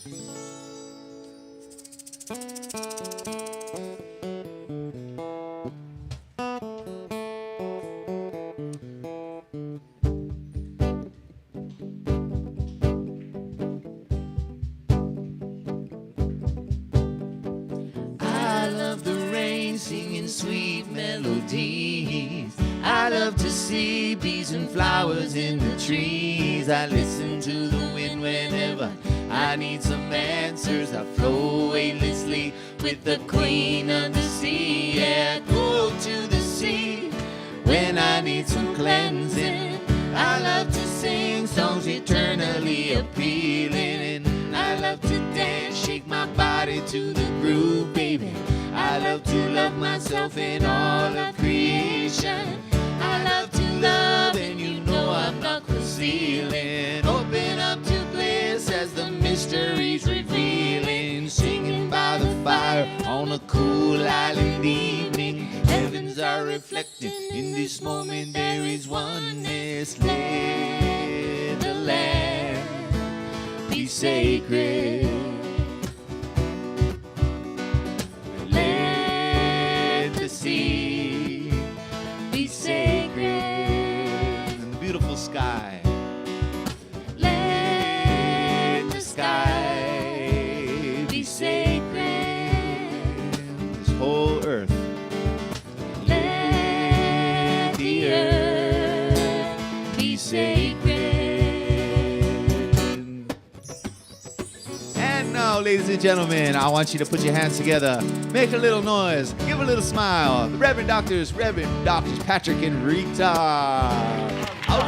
I love the rain singing sweet melodies. I love to see bees and flowers in the trees. I listen to the wind whenever I need some answers. I flow weightlessly with the queen of the sea. Yeah, I go to the sea when I need some cleansing. I love to sing songs eternally appealing. And I love to dance, shake my body to the groove, baby. I love to love myself in all of creation. I love to love, and you know I'm not concealing. Open up to bliss as the mysteries revealing. Singing by the fire on a cool island evening. Heavens are reflecting in this moment. There is oneness. Let the land be sacred. Let the sea be sacred. And the beautiful sky. Let the sky be sacred. This whole earth. Let the earth be sacred. And now, ladies and gentlemen, I want you to put your hands together, make a little noise, give a little smile. The Reverend Doctors Patrick and Rita. All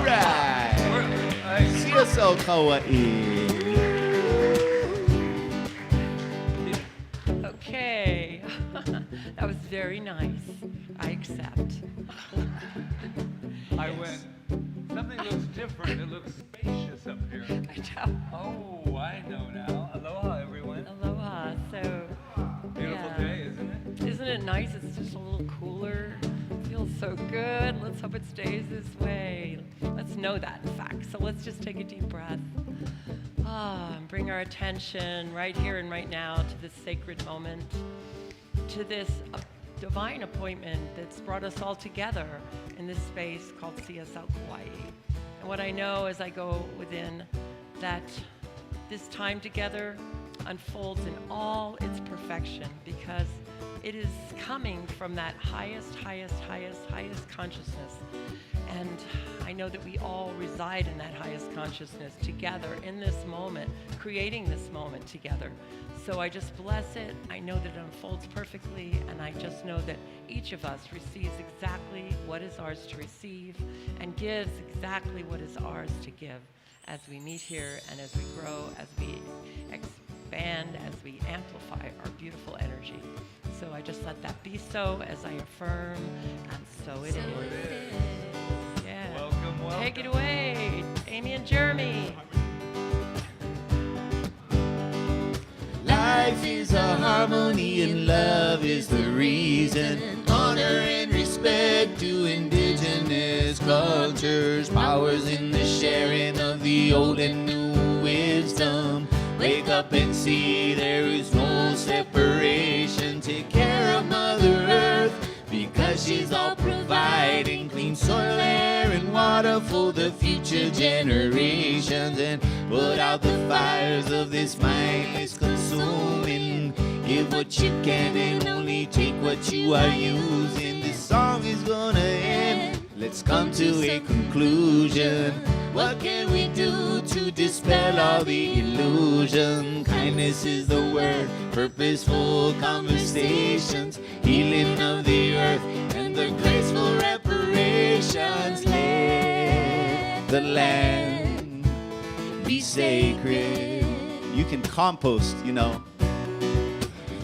right. CSL Kaua'i. Okay. That was very nice. I accept. I went, something looks different. It looks spacious up here. I know. Oh, I know now. Aloha, everyone. Aloha. So, Beautiful yeah. day, isn't it? Isn't it nice? It's just a little cooler. Feels so good. Let's hope it stays this way. Let's know that, in fact. So let's just take a deep breath. And bring our attention right here and right now to this sacred moment, to this divine appointment that's brought us all together in this space called CSL Kauai. And what I know as I go within, that this time together unfolds in all its perfection, because it is coming from that highest consciousness. And I know that we all reside in that highest consciousness together in this moment, creating this moment together. So I just bless it. I know that it unfolds perfectly, and I just know that each of us receives exactly what is ours to receive and gives exactly what is ours to give as we meet here and as we grow, as we expand, as we amplify our beautiful energy. So I just let that be so as I affirm, and so it is. Yeah. Welcome. Take it away, Aimee and Jeremy. Life is a harmony and love is the reason. Honor and respect to indigenous cultures. Powers in the sharing of the old and new wisdom. Wake up and see there is no separation. Take care of Mother Earth, because she's all providing clean soil, air, and water for the future generations. And put out the fires of this mindless consuming. Give what you can and only take what you are using. This song is gonna end. Let's come to a conclusion. What can we do to dispel all the illusion? Kindness is the word, purposeful conversations, healing of the earth, and the graceful reparations. Let the land be sacred. You can compost, you know.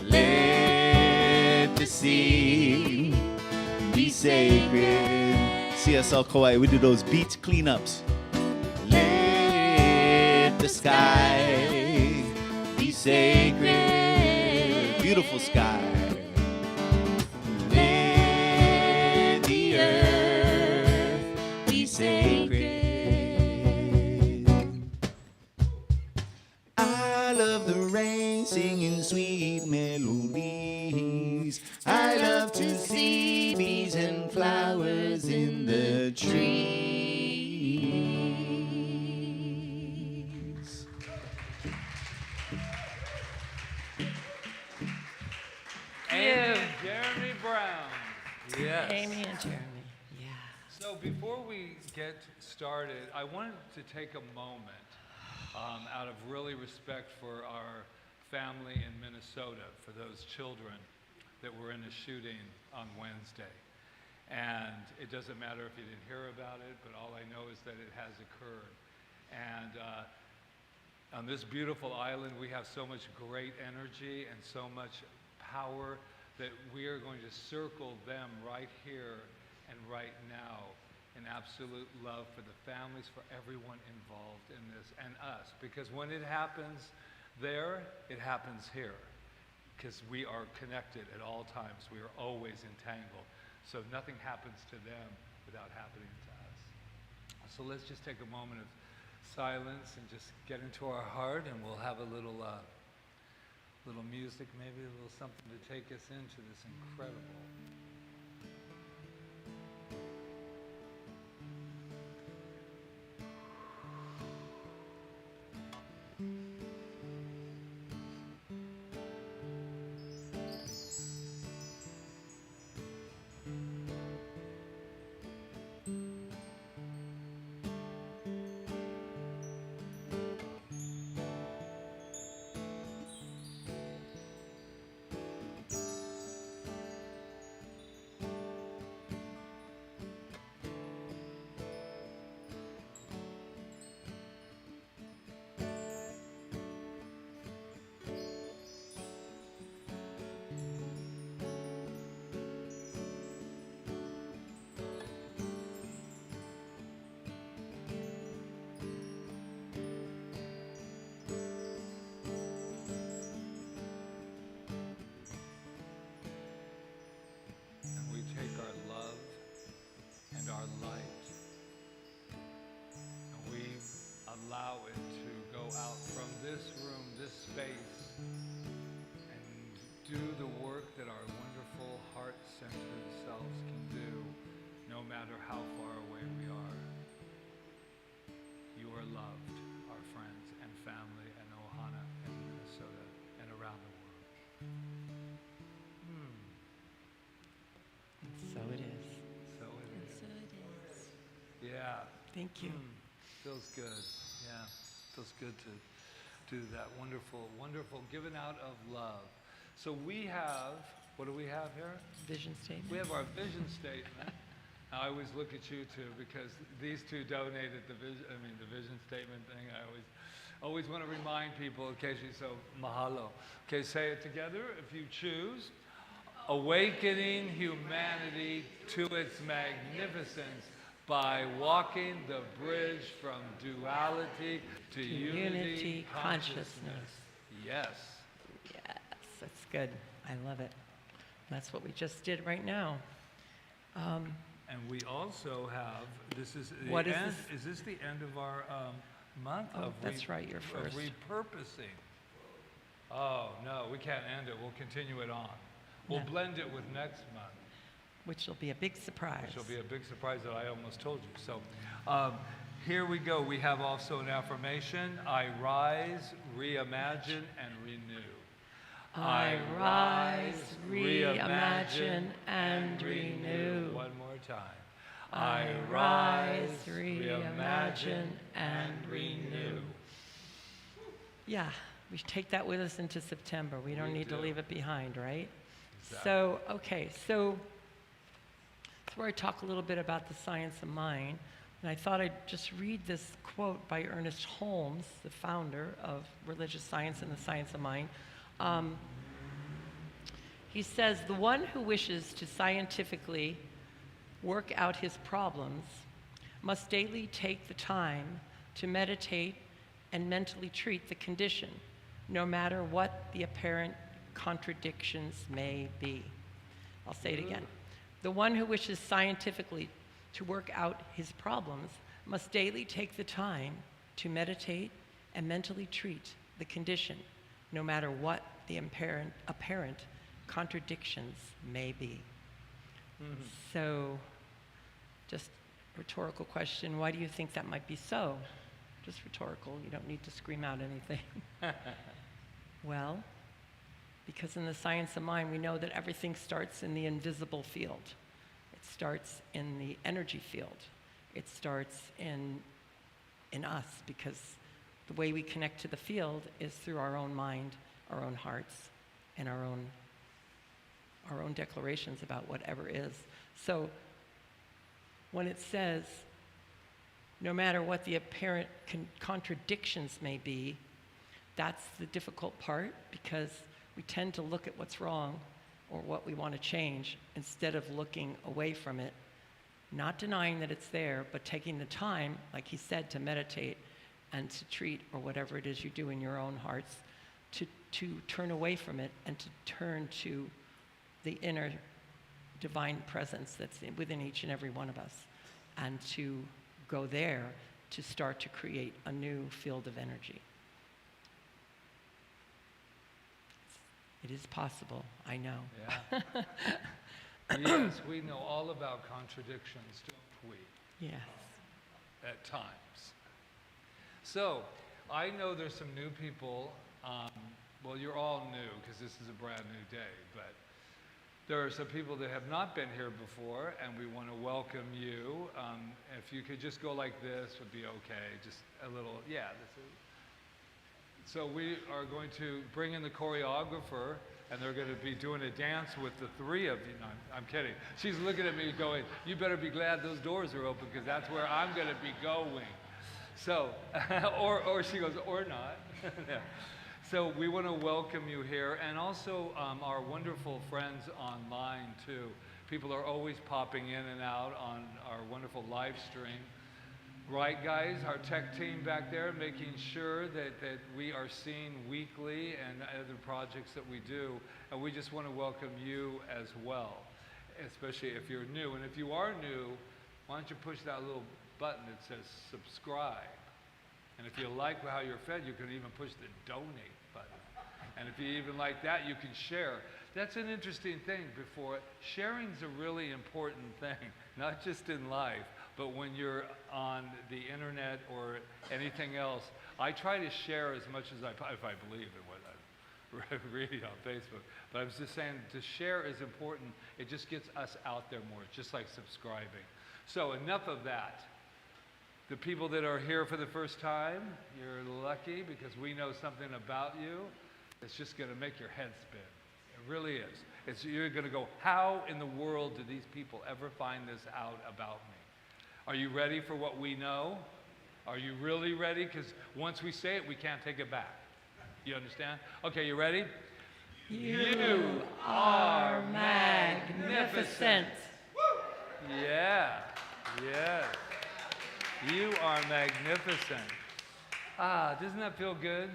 Let the sea be sacred. CSL Kauai, we do those beach cleanups. Let the sky be sacred. Beautiful sky. Let the earth be sacred. I love the rain singing sweet melodies. I love to see bees and flowers in the trees. And Jeremy Brown. Yes. Aimee and Jeremy. Yeah. So before we get started, I wanted to take a moment out of really respect for our family in Minnesota, for those children that were in a shooting on Wednesday. And it doesn't matter if you didn't hear about it, but all I know is that it has occurred. And on this beautiful island, we have so much great energy and so much power that we are going to circle them right here and right now in absolute love for the families, for everyone involved in this, and us. Because when it happens there, it happens here. Because we are connected at all times. We are always entangled. So nothing happens to them without happening to us. So let's just take a moment of silence and just get into our heart, and we'll have a little music, maybe a little something to take us into this incredible. Allow it to go out from this room, this space, and do the work that our wonderful heart-centered selves can do, no matter how far away we are. You are loved, our friends and family and Ohana and Minnesota and around the world. So it is. So it is. So it is. Yeah. Thank you. Feels good. Yeah, feels good to do that wonderful, wonderful giving out of love. So we have, what do we have here? Vision statement. We have our vision statement. I always look at you two because these two donated the vision statement thing. I always want to remind people, occasionally, so mahalo. Okay, say it together if you choose. Awakening humanity to its magnificence by walking the bridge from duality to unity consciousness. Yes. Yes, that's good. I love it. That's what we just did right now. And we also have, this is the What is end. this? Is this the end of our month? Oh, that's right, you're first. Of repurposing. Oh, no, we can't end it. We'll continue it on. We'll blend it with next month. Which will be a big surprise. Which will be a big surprise that I almost told you. So here we go. We have also an affirmation. I rise, reimagine, and renew. I rise, reimagine, and renew. One more time. I rise, reimagine, and renew. Yeah, we should take that with us into September. We don't need to leave it behind, right? Exactly. So, okay, so that's where I talk a little bit about the science of mind. And I thought I'd just read this quote by Ernest Holmes, the founder of religious science and the science of mind. He says, the one who wishes to scientifically work out his problems must daily take the time to meditate and mentally treat the condition, no matter what the apparent contradictions may be. I'll say it again. The one who wishes scientifically to work out his problems must daily take the time to meditate and mentally treat the condition, no matter what the apparent contradictions may be. So, just rhetorical question, why do you think that might be so? Just rhetorical, you don't need to scream out anything. Well, because in the science of mind, we know that everything starts in the invisible field. It starts in the energy field. It starts in us, because the way we connect to the field is through our own mind, our own hearts, and our own declarations about whatever is. So when it says, no matter what the apparent contradictions may be, that's the difficult part, because we tend to look at what's wrong or what we want to change instead of looking away from it, not denying that it's there, but taking the time, like he said, to meditate and to treat, or whatever it is you do in your own hearts, to turn away from it and to turn to the inner divine presence that's within each and every one of us, and to go there to start to create a new field of energy. It is possible, I know. Yeah. Yes, we know all about contradictions, don't we? Yes. At times. So, I know there's some new people. Well, you're all new because this is a brand new day, but there are some people that have not been here before, and we want to welcome you. If you could just go like this, would be okay. Just a little, yeah. So we are going to bring in the choreographer, and they're going to be doing a dance with the three of you. No, I'm kidding. She's looking at me going, you better be glad those doors are open, because that's where I'm going to be going. So, or she goes, or not. Yeah. So we want to welcome you here, and also our wonderful friends online too. People are always popping in and out on our wonderful live stream. Right, guys, our tech team back there making sure that we are seen weekly and other projects that we do. And we just want to welcome you as well, especially if you're new. And if you are new, why don't you push that little button that says subscribe. And if you like how you're fed, you can even push the donate button. And if you even like that, you can share. That's an interesting thing before. Sharing's a really important thing, not just in life, but when you're on the internet or anything else. I try to share as much as if I believe in what I'm reading on Facebook. But I was just saying, to share is important. It just gets us out there more, just like subscribing. So enough of that. The people that are here for the first time, you're lucky, because we know something about you. It's just going to make your head spin. It really is. You're going to go, how in the world did these people ever find this out about me? Are you ready for what we know? Are you really ready? Because once we say it, we can't take it back. You understand? Okay, you ready? You are magnificent. Yeah. Yes. You are magnificent. Doesn't that feel good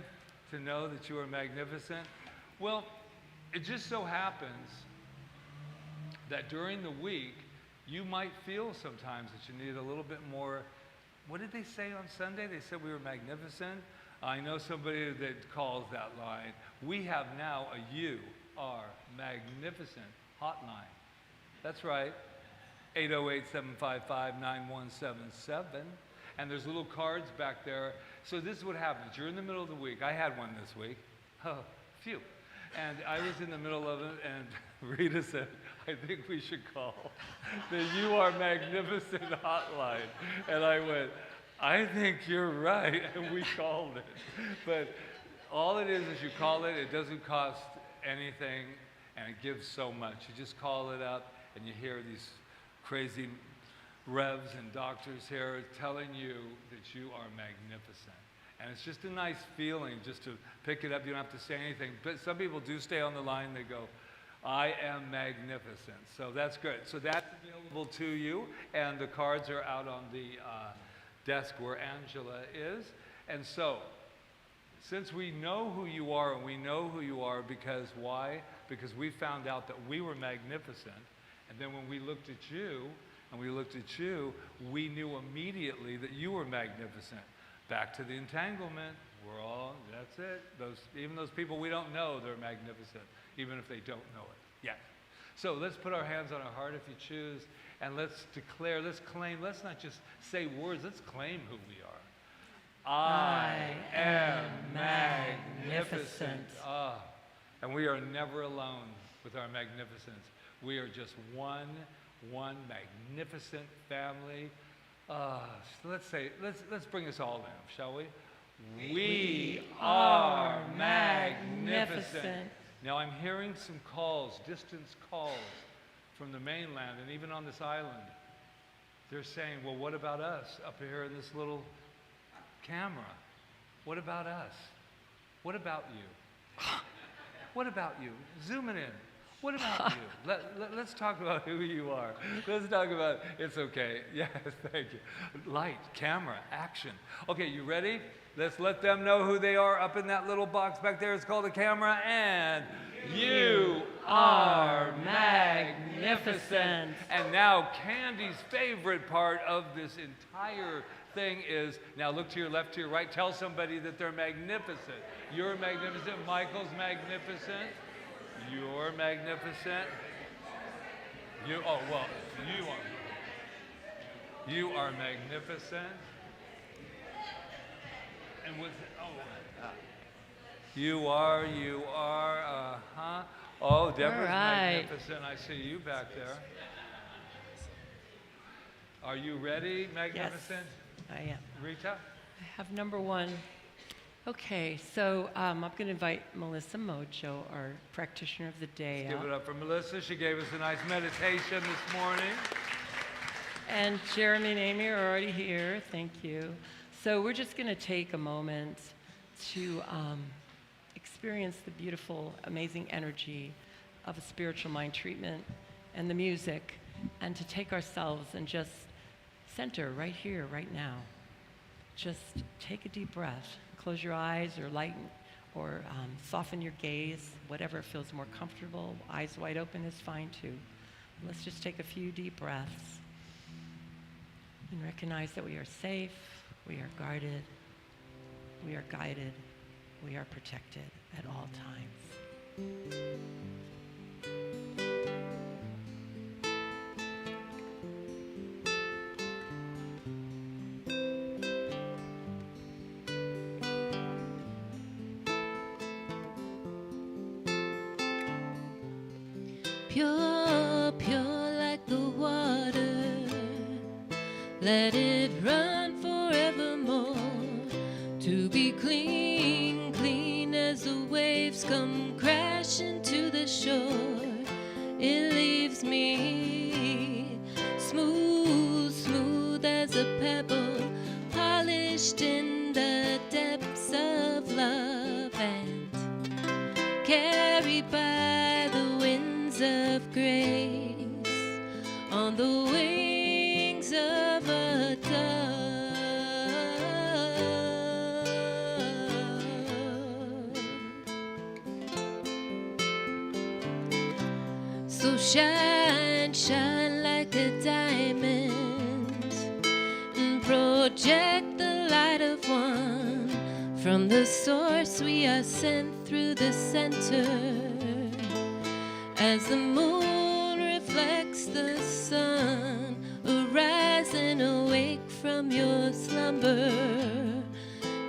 to know that you are magnificent? Well, it just so happens that during the week, you might feel sometimes that you need a little bit more. What did they say on Sunday? They said we were magnificent. I know somebody that calls that line. We have now a You Are Magnificent hotline. That's right. 808-755-9177. And there's little cards back there. So this is what happens. You're in the middle of the week. I had one this week. Oh, phew. And I was in the middle of it, and Rita said, I think we should call the You Are Magnificent hotline. And I went, I think you're right. And we called it. But all it is you call it. It doesn't cost anything, and it gives so much. You just call it up, and you hear these crazy revs and doctors here telling you that you are magnificent. And it's just a nice feeling just to pick it up. You don't have to say anything. But some people do stay on the line. They go, I am magnificent. So that's good. So that's available to you. And the cards are out on the desk where Angela is. And so, since we know who you are, and we know who you are because why? Because we found out that we were magnificent. And then when we looked at you, we knew immediately that you were magnificent. Back to the entanglement. We're all, that's it. Even those people we don't know, they're magnificent, even if they don't know it yet. So let's put our hands on our heart if you choose, and let's declare, let's claim, let's not just say words, let's claim who we are. I am magnificent. And we are never alone with our magnificence. We are just one magnificent family. So let's bring us all down, shall we? We are magnificent. Now I'm hearing some calls, distance calls from the mainland and even on this island. They're saying, well, what about us up here in this little camera? What about us? What about you? What about you? Zoom it in. What about you? Let's talk about who you are. Let's talk about, it's okay. Yes, thank you. Light, camera, action. Okay, you ready? Let's let them know who they are up in that little box back there. It's called a camera, and you are magnificent. And now Candy's favorite part of this entire thing is, now look to your left, to your right. Tell somebody that they're magnificent. You're magnificent. Michael's magnificent. You're magnificent. You are magnificent. And with, you are, Oh, Deborah's magnificent. I see you back there. Are you ready, magnificent? Yes, I am. Rita? I have number one. Okay, so I'm going to invite Melissa Mojo, our practitioner of the day. Give it up for Melissa. She gave us a nice meditation this morning. And Jeremy and Aimee are already here. Thank you. So we're just going to take a moment to experience the beautiful, amazing energy of a spiritual mind treatment and the music, and to take ourselves and just center right here, right now. Just take a deep breath. Close your eyes or lighten or soften your gaze, whatever feels more comfortable. Eyes wide open is fine too. Let's just take a few deep breaths and recognize that we are safe, we are guarded, we are guided, we are protected at all times. Pure, pure like the water, let it run forevermore. To be clean, clean as the waves come crashing to the shore. It leaves me smooth, smooth as a pebble, polished in the depths of love, and carried by the winds of grace on the wings of a dove. So shine, shine like a diamond, and project the light of one. From the source we are sent through the center. As the moon reflects the sun, arise and awake from your slumber.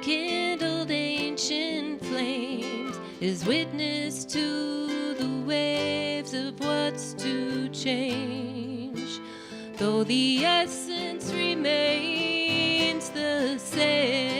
Kindled ancient flames is witness to the waves of what's to change. Though the essence remains the same,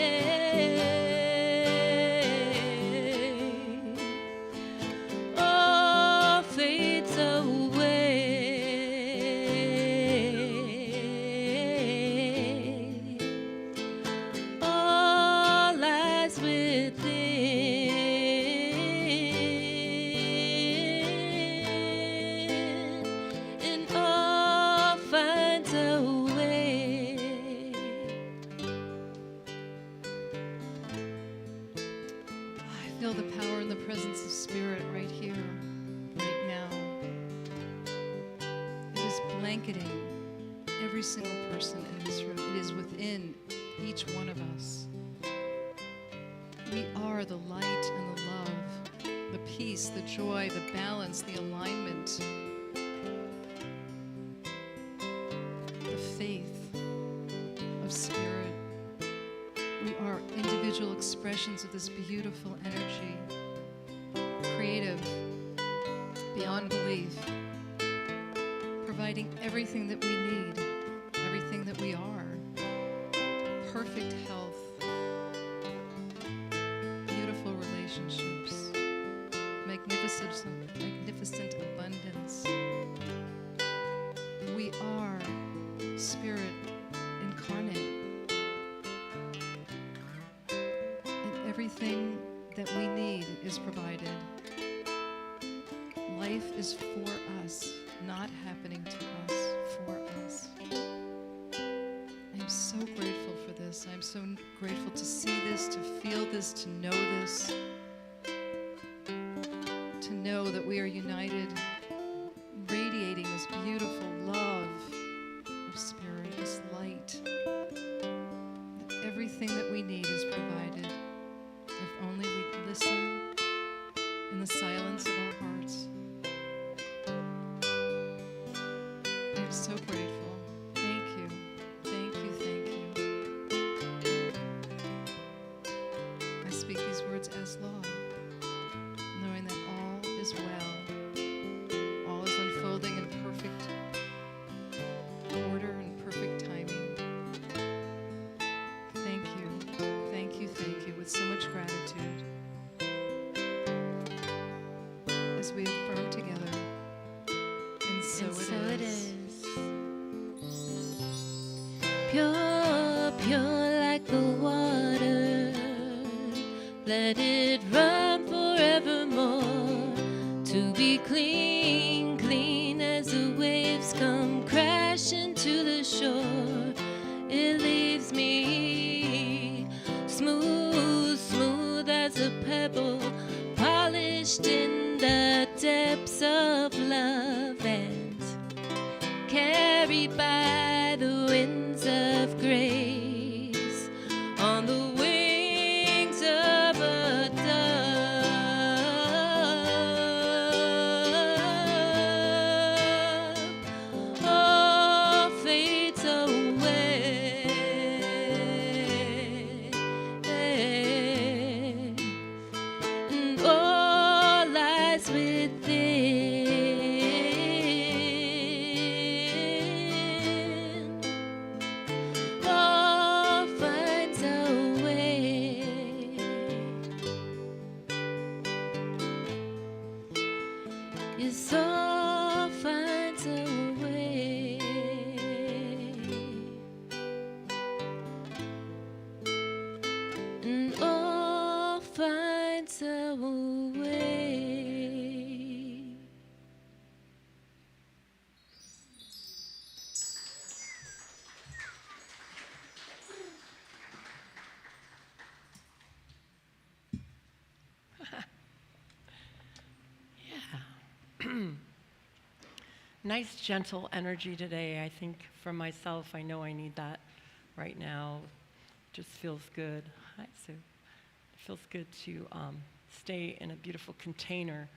every single person in this room. It is within each one of us. We are the light and the love, the peace, the joy, the balance, the alignment, the faith of spirit. We are individual expressions of this beautiful energy, creative, beyond belief, providing everything that we need, everything that we are. Perfect health, beautiful relationships, magnificent abundance. We are spirit incarnate. And everything that we need is provided. Life is for us, not happening to us, for us. I'm so grateful for this. I'm so grateful to see this, to feel this, to know this, to know that we are united, radiating this beautiful love of spirit, this light. That everything that we need is provided if only we listen in the silence of our hearts. I'm so grateful. Thank you. Thank you, thank you. I speak these words as law, knowing that all is well. All is unfolding in perfect order and perfect timing. Thank you. Thank you, thank you, with so much gratitude. As we affirm together, and so it is. Pure, pure like the water, let it run forevermore. To be clean, clean as the waves come crashing to the shore. It leaves me smooth, smooth as a pebble, polished in the depths of love, and carried by the winds of grace on the wings of a dove. All fades away, and all lies within. All finds a way. Yes, all finds a way. And all finds a way. Nice, gentle energy today. I think for myself, I know I need that right now. Just feels good. Hi, Sue. It feels good to stay in a beautiful container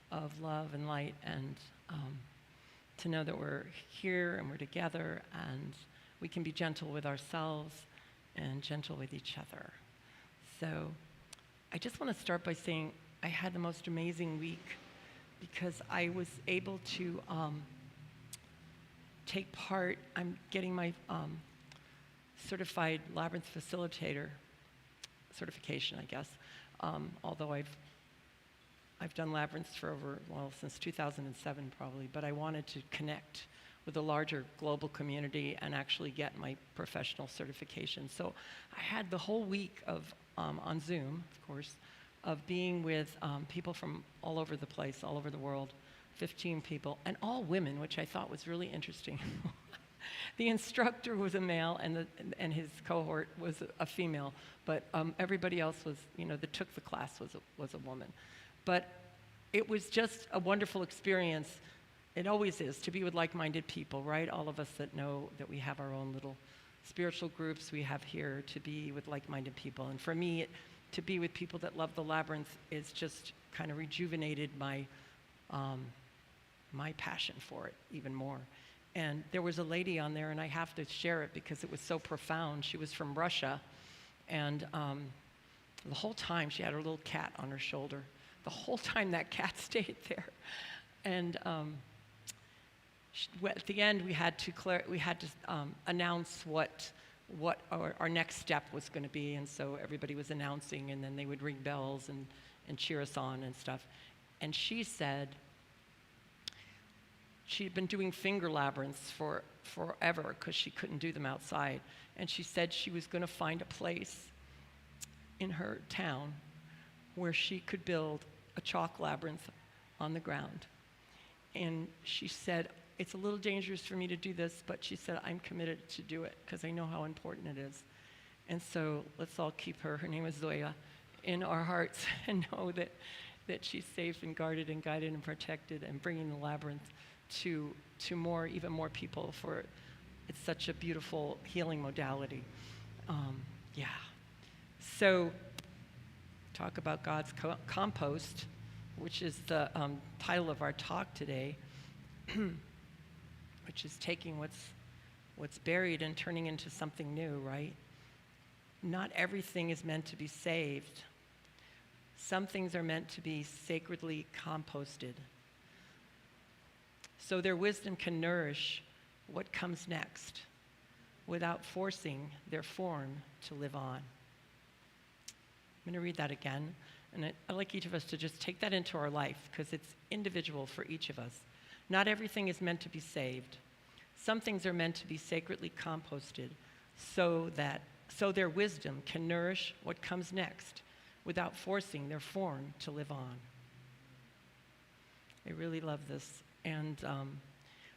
of love and light, and to know that we're here and we're together, and we can be gentle with ourselves and gentle with each other. So I just want to start by saying I had the most amazing week because I was able to take part. I'm getting my certified labyrinth facilitator certification, I guess. Although I've done labyrinths for since 2007 probably, but I wanted to connect with a larger global community and actually get my professional certification. So I had the whole week of, on Zoom, of course, of being with people from all over the place, all over the world, 15 people, and all women, which I thought was really interesting. The instructor was a male, and his cohort was a female, but everybody else was, that took the class was a woman. But it was just a wonderful experience. It always is, to be with like-minded people, right? All of us that know that we have our own little spiritual groups we have here, to be with like-minded people. And for me, to be with people that love the labyrinth is just kind of rejuvenated my my passion for it even more. And there was a lady on there, and I have to share it because it was so profound. She was from Russia, and the whole time she had her little cat on her shoulder. The whole time that cat stayed there. And at the end, we had to announce what our next step was going to be, and so everybody was announcing, and then they would ring bells and cheer us on and stuff. And she said she'd been doing finger labyrinths for forever because she couldn't do them outside. And she said she was going to find a place in her town where she could build a chalk labyrinth on the ground. And she said, it's a little dangerous for me to do this, but she said, I'm committed to do it because I know how important it is. And so let's all keep her name is Zoya, in our hearts and know that she's safe and guarded and guided and protected and bringing the labyrinth to even more people, for it's such a beautiful healing modality. Yeah. So talk about God's compost, which is the title of our talk today, which is taking what's buried and turning into something new, right? Not everything is meant to be saved. Some things are meant to be sacredly composted, so their wisdom can nourish what comes next without forcing their form to live on. I'm going to read that again, and I'd like each of us to just take that into our life because it's individual for each of us. Not everything is meant to be saved. Some things are meant to be sacredly composted so their wisdom can nourish what comes next without forcing their form to live on. I really love this. And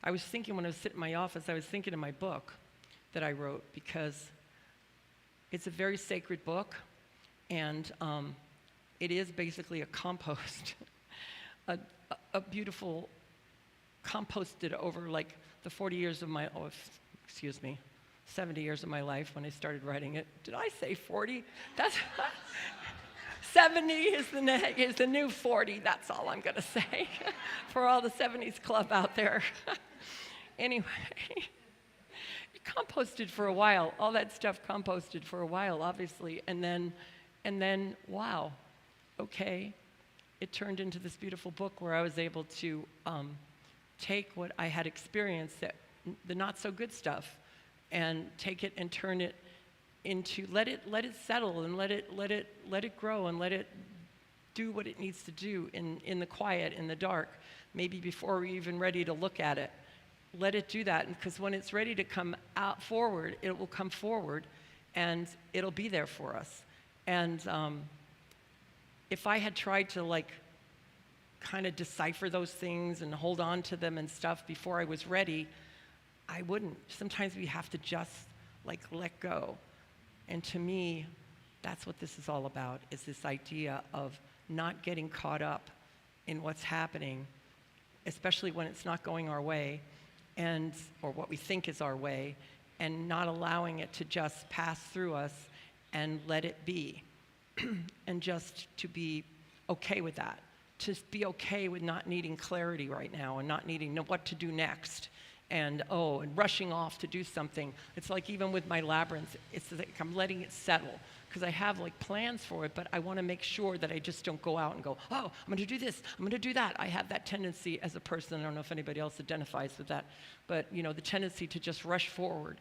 I was thinking when I was sitting in my office, I was thinking of my book that I wrote because it's a very sacred book, and it is basically a compost, a beautiful composted over like the 40 years of my, 70 years of my life when I started writing it. Did I say 40? That's 70 is the new 40. That's all I'm going to say for all the 70s club out there. Anyway, it composted for a while. All that stuff composted for a while, obviously, and then, wow, okay, it turned into this beautiful book where I was able to take what I had experienced, the not so good stuff, and take it and turn it into let it settle and let it grow and let it do what it needs to do in the quiet, in the dark, maybe before we're even ready to look at it. Let it do that, because when it's ready to come out forward, it will come forward and it'll be there for us. And if I had tried to kind of decipher those things and hold on to them and stuff before I was ready, I wouldn't. Sometimes we have to just let go. And to me, that's what this is all about, is this idea of not getting caught up in what's happening, especially when it's not going our way, or what we think is our way, and not allowing it to just pass through us and let it be. And just to be okay with that. To be okay with not needing clarity right now and not needing what to do next. And rushing off to do something. It's like even with my labyrinth, it's like I'm letting it settle because I have plans for it, but I want to make sure that I just don't go out and go, oh, I'm going to do this, I'm going to do that. I have that tendency as a person. I don't know if anybody else identifies with that, but the tendency to just rush forward.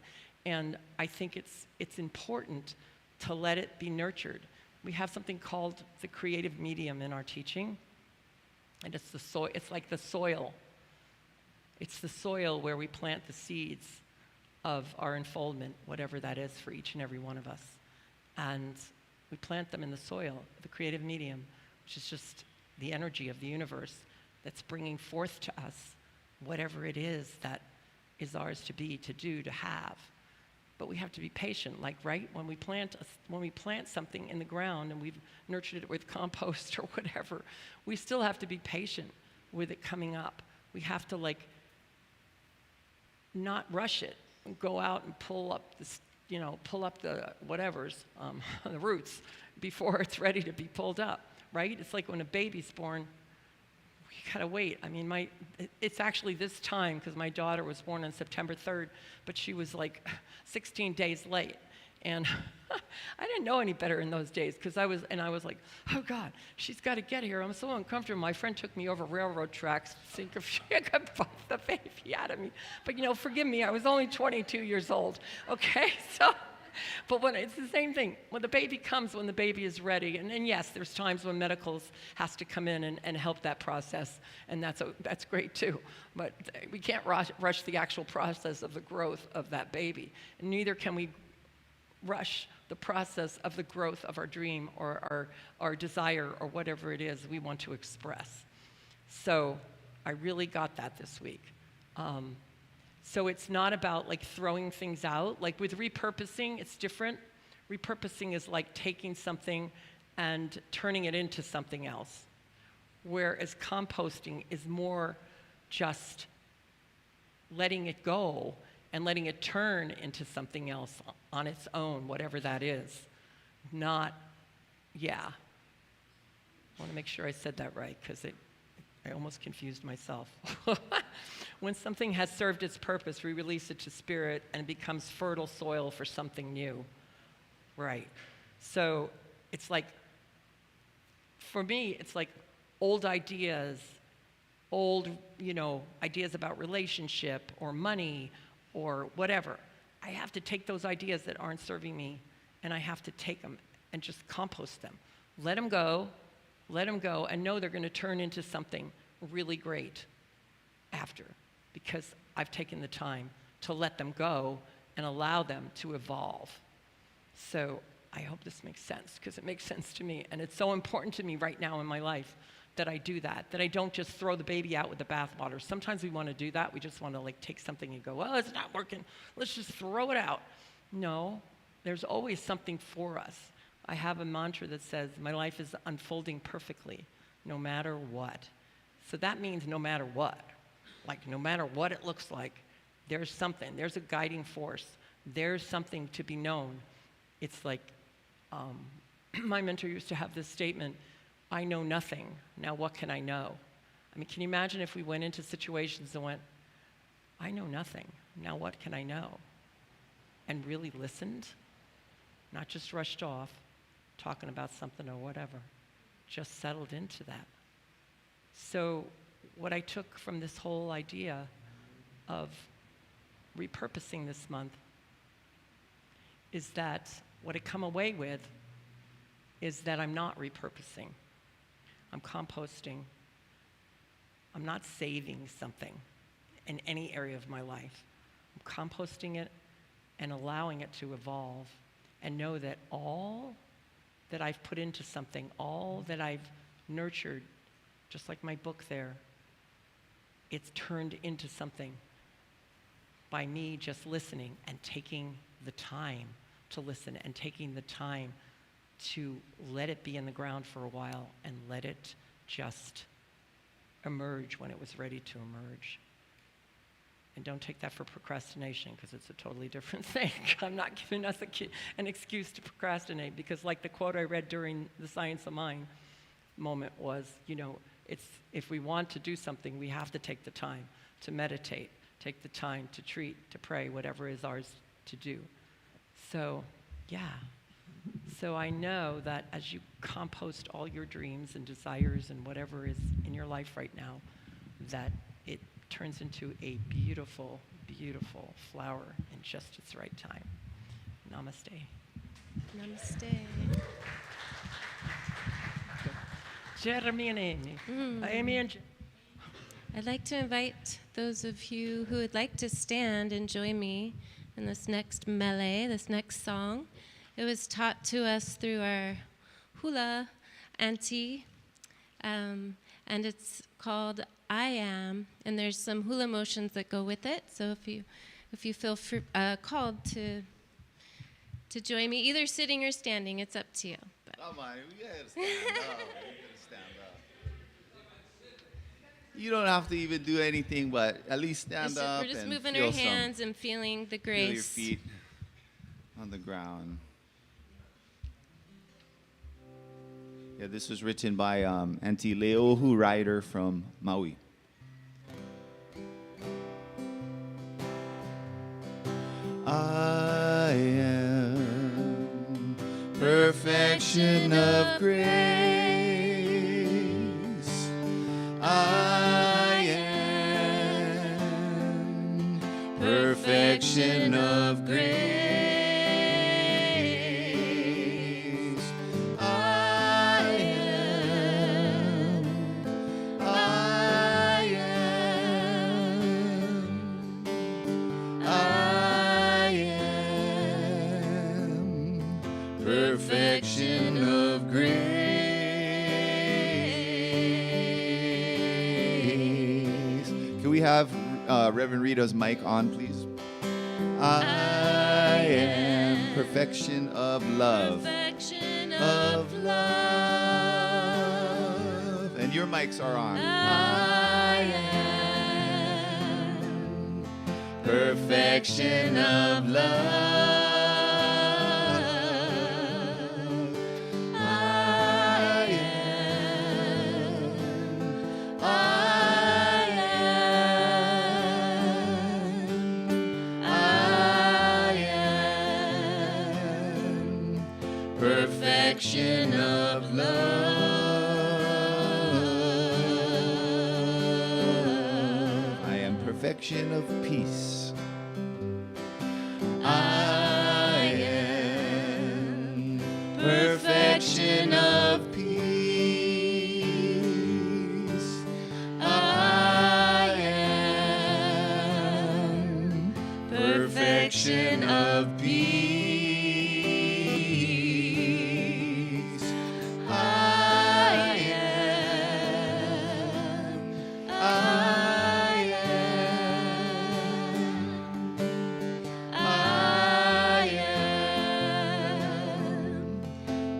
And I think it's important to let it be nurtured. We have something called the creative medium in our teaching, and it's the soil. It's like the soil. It's the soil where we plant the seeds of our unfoldment, whatever that is for each and every one of us. And we plant them in the soil, the creative medium, which is just the energy of the universe that's bringing forth to us whatever it is that is ours to be, to do, to have. But we have to be patient, right? When we plant something in the ground and we've nurtured it with compost or whatever, we still have to be patient with it coming up. We have to not rush it and go out and pull up the whatevers, the roots, before it's ready to be pulled up, right? It's like when a baby's born, you gotta wait. I mean, it's actually this time, because my daughter was born on September 3rd, but she was like 16 days late. And I didn't know any better in those days, because I was like, oh God, she's got to get here. I'm so uncomfortable. My friend took me over railroad tracks to see if she could bump the baby out of me. But forgive me, I was only 22 years old. Okay, so, but when it's the same thing. When the baby comes, when the baby is ready, and yes, there's times when medicals has to come in and help that process, and that's great too. But we can't rush the actual process of the growth of that baby, and neither can we rush the process of the growth of our dream or our desire or whatever it is we want to express. So I really got that this week. So it's not about like throwing things out. Like with repurposing, it's different. Repurposing is like taking something and turning it into something else. Whereas composting is more just letting it go and letting it turn into something else on its own, whatever that is. I want to make sure I said that right, because I almost confused myself. When something has served its purpose, we release it to spirit, and it becomes fertile soil for something new. Right. So it's like, for me, it's like old ideas, ideas about relationship or money, or whatever. I have to take those ideas that aren't serving me, and I have to take them and just compost them. Let them go, and know they're going to turn into something really great after, because I've taken the time to let them go and allow them to evolve. So I hope this makes sense, because it makes sense to me, and it's so important to me right now in my life that I do that I don't just throw the baby out with the bathwater. Sometimes we want to do that. We just want to like take something and go, well, it's not working. Let's just throw it out. No, there's always something for us. I have a mantra that says, my life is unfolding perfectly, no matter what. So that means no matter what. Like no matter what it looks like, there's something. There's a guiding force. There's something to be known. It's like, my mentor used to have this statement, I know nothing, now what can I know? I mean, can you imagine if we went into situations and went, I know nothing, now what can I know? And really listened, not just rushed off, talking about something or whatever, just settled into that. So what I took from this whole idea of repurposing this month is that what I come away with is that I'm not repurposing. I'm composting. I'm not saving something in any area of my life. I'm composting it and allowing it to evolve, and know that all that I've put into something, all that I've nurtured, just like my book there, it's turned into something by me just listening and taking the time to listen and taking the time to let it be in the ground for a while and let it just emerge when it was ready to emerge. And don't take that for procrastination, because it's a totally different thing. I'm not giving us an excuse to procrastinate, because like the quote I read during the Science of Mind moment was, it's if we want to do something, we have to take the time to meditate, take the time to treat, to pray, whatever is ours to do. So, yeah. So I know that as you compost all your dreams and desires and whatever is in your life right now, that it turns into a beautiful, beautiful flower in just its right time. Namaste. Namaste. Jeremy and Aimee. Aimee and I'd like to invite those of you who would like to stand and join me in this next melee, this next song. It was taught to us through our hula auntie, and it's called I Am, and there's some hula motions that go with it. So if you feel called to join me, either sitting or standing, it's up to you. But. Come on, we gotta stand up. We gotta stand up. You don't have to even do anything, but at least stand up. We're just and moving feel our hands and feeling the grace. Feel your feet on the ground. Yeah, this was written by Andriello-Feren from Maui. I am perfection of grace. I am perfection of grace. Perfection of grace. Can we have Reverend Rita's mic on, please? I am perfection of love. Perfection Of love. And your mics are on. I am perfection of love. Perfection of love. I am perfection of peace. I am perfection of peace. I am perfection of peace.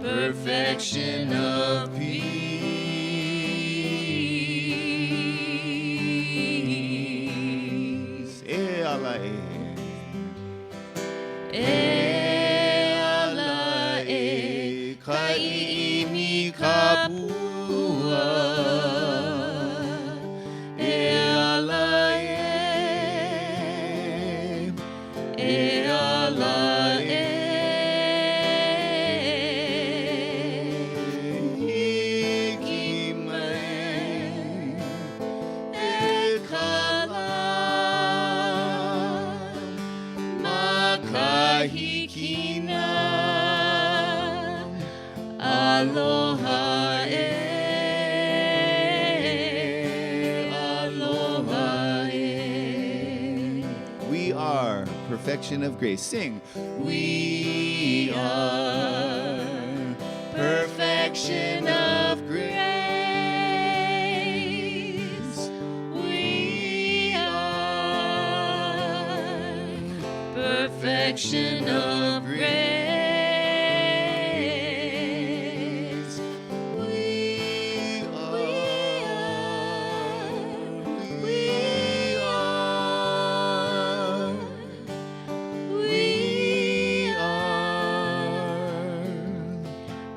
Perfection of peace. Allah, Kaua'i kapua. Aloha aloha We are perfection of grace. Sing. We are perfection of grace. We are perfection of grace.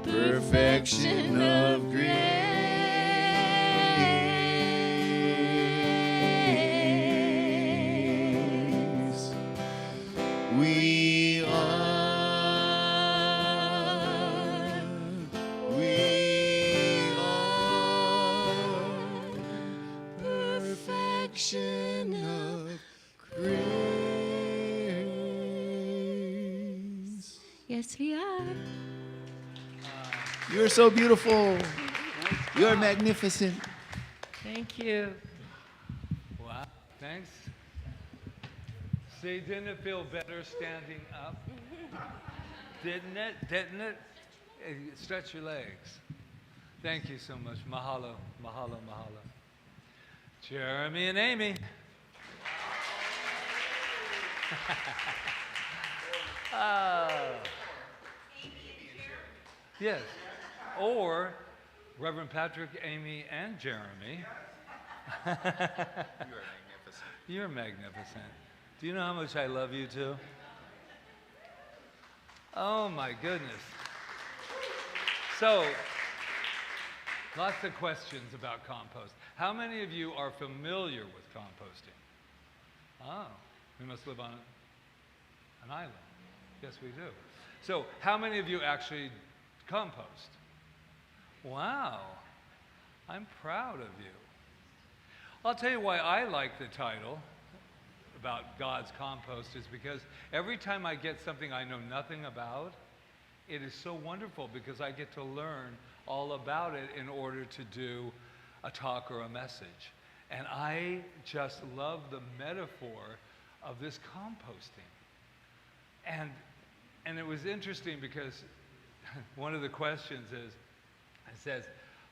Perfection of grace. We are perfection of grace. Yes, we are. You're so beautiful. You're magnificent. Thank you. Wow, thanks. See, didn't it feel better standing up? Didn't it? Didn't it? Stretch your legs. Thank you so much. Mahalo, mahalo, mahalo. Jeremy and Aimee. Yes. Or Reverend Patrick, Aimee, and Jeremy. You are magnificent. You're magnificent. Do you know how much I love you too? Oh my goodness. So, Lots of questions about compost. How many of you are familiar with composting? Oh, we must live on an island. Yes, we do. So, how many of you actually compost? Wow, I'm proud of you. I'll tell you why I like the title about God's compost is because every time I get something I know nothing about, it is so wonderful because I get to learn all about it in order to do a talk or a message. And I just love the metaphor of this composting. And it was interesting because one of the questions is, it says,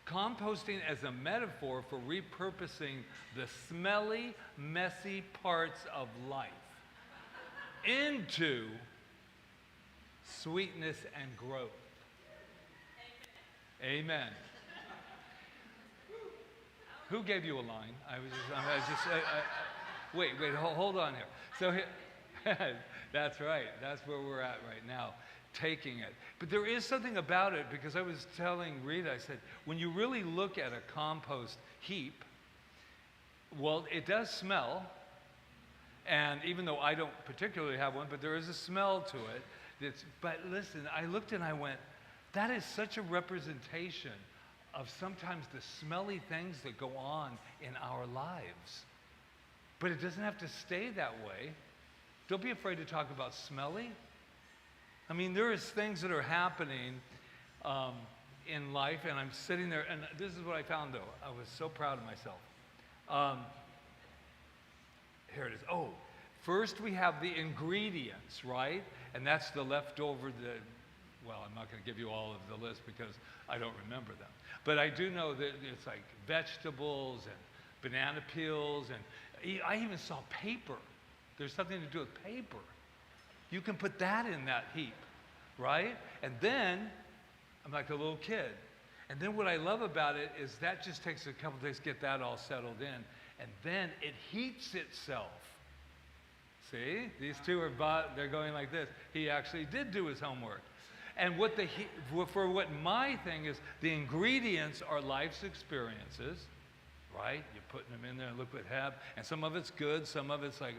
composting as a metaphor for repurposing the smelly, messy parts of life into sweetness and growth. Amen. Who gave you a line? Wait, hold on here. So that's right. That's where we're at right now, taking it. But there is something about it, because I was telling Rita, I said, when you really look at a compost heap, well, it does smell. And even though I don't particularly have one, but there is a smell to it. But listen, I looked and I went, that is such a representation of sometimes the smelly things that go on in our lives. But it doesn't have to stay that way. Don't be afraid to talk about smelly. I mean, there is things that are happening in life, and I'm sitting there, and this is what I found, though. I was so proud of myself. Here it is. Oh, first we have the ingredients, right? And that's the leftover, well, I'm not going to give you all of the list because I don't remember them. But I do know that it's like vegetables and banana peels, and I even saw paper. There's something to do with paper. You can put that in that heap, right? And then, I'm like a little kid. And then what I love about it is that just takes a couple days to get that all settled in. And then it heats itself. See? These two they're going like this. He actually did do his homework. And what my thing is, the ingredients are life's experiences, right? You're putting them in there, and look what happened. And some of it's good, some of it's like,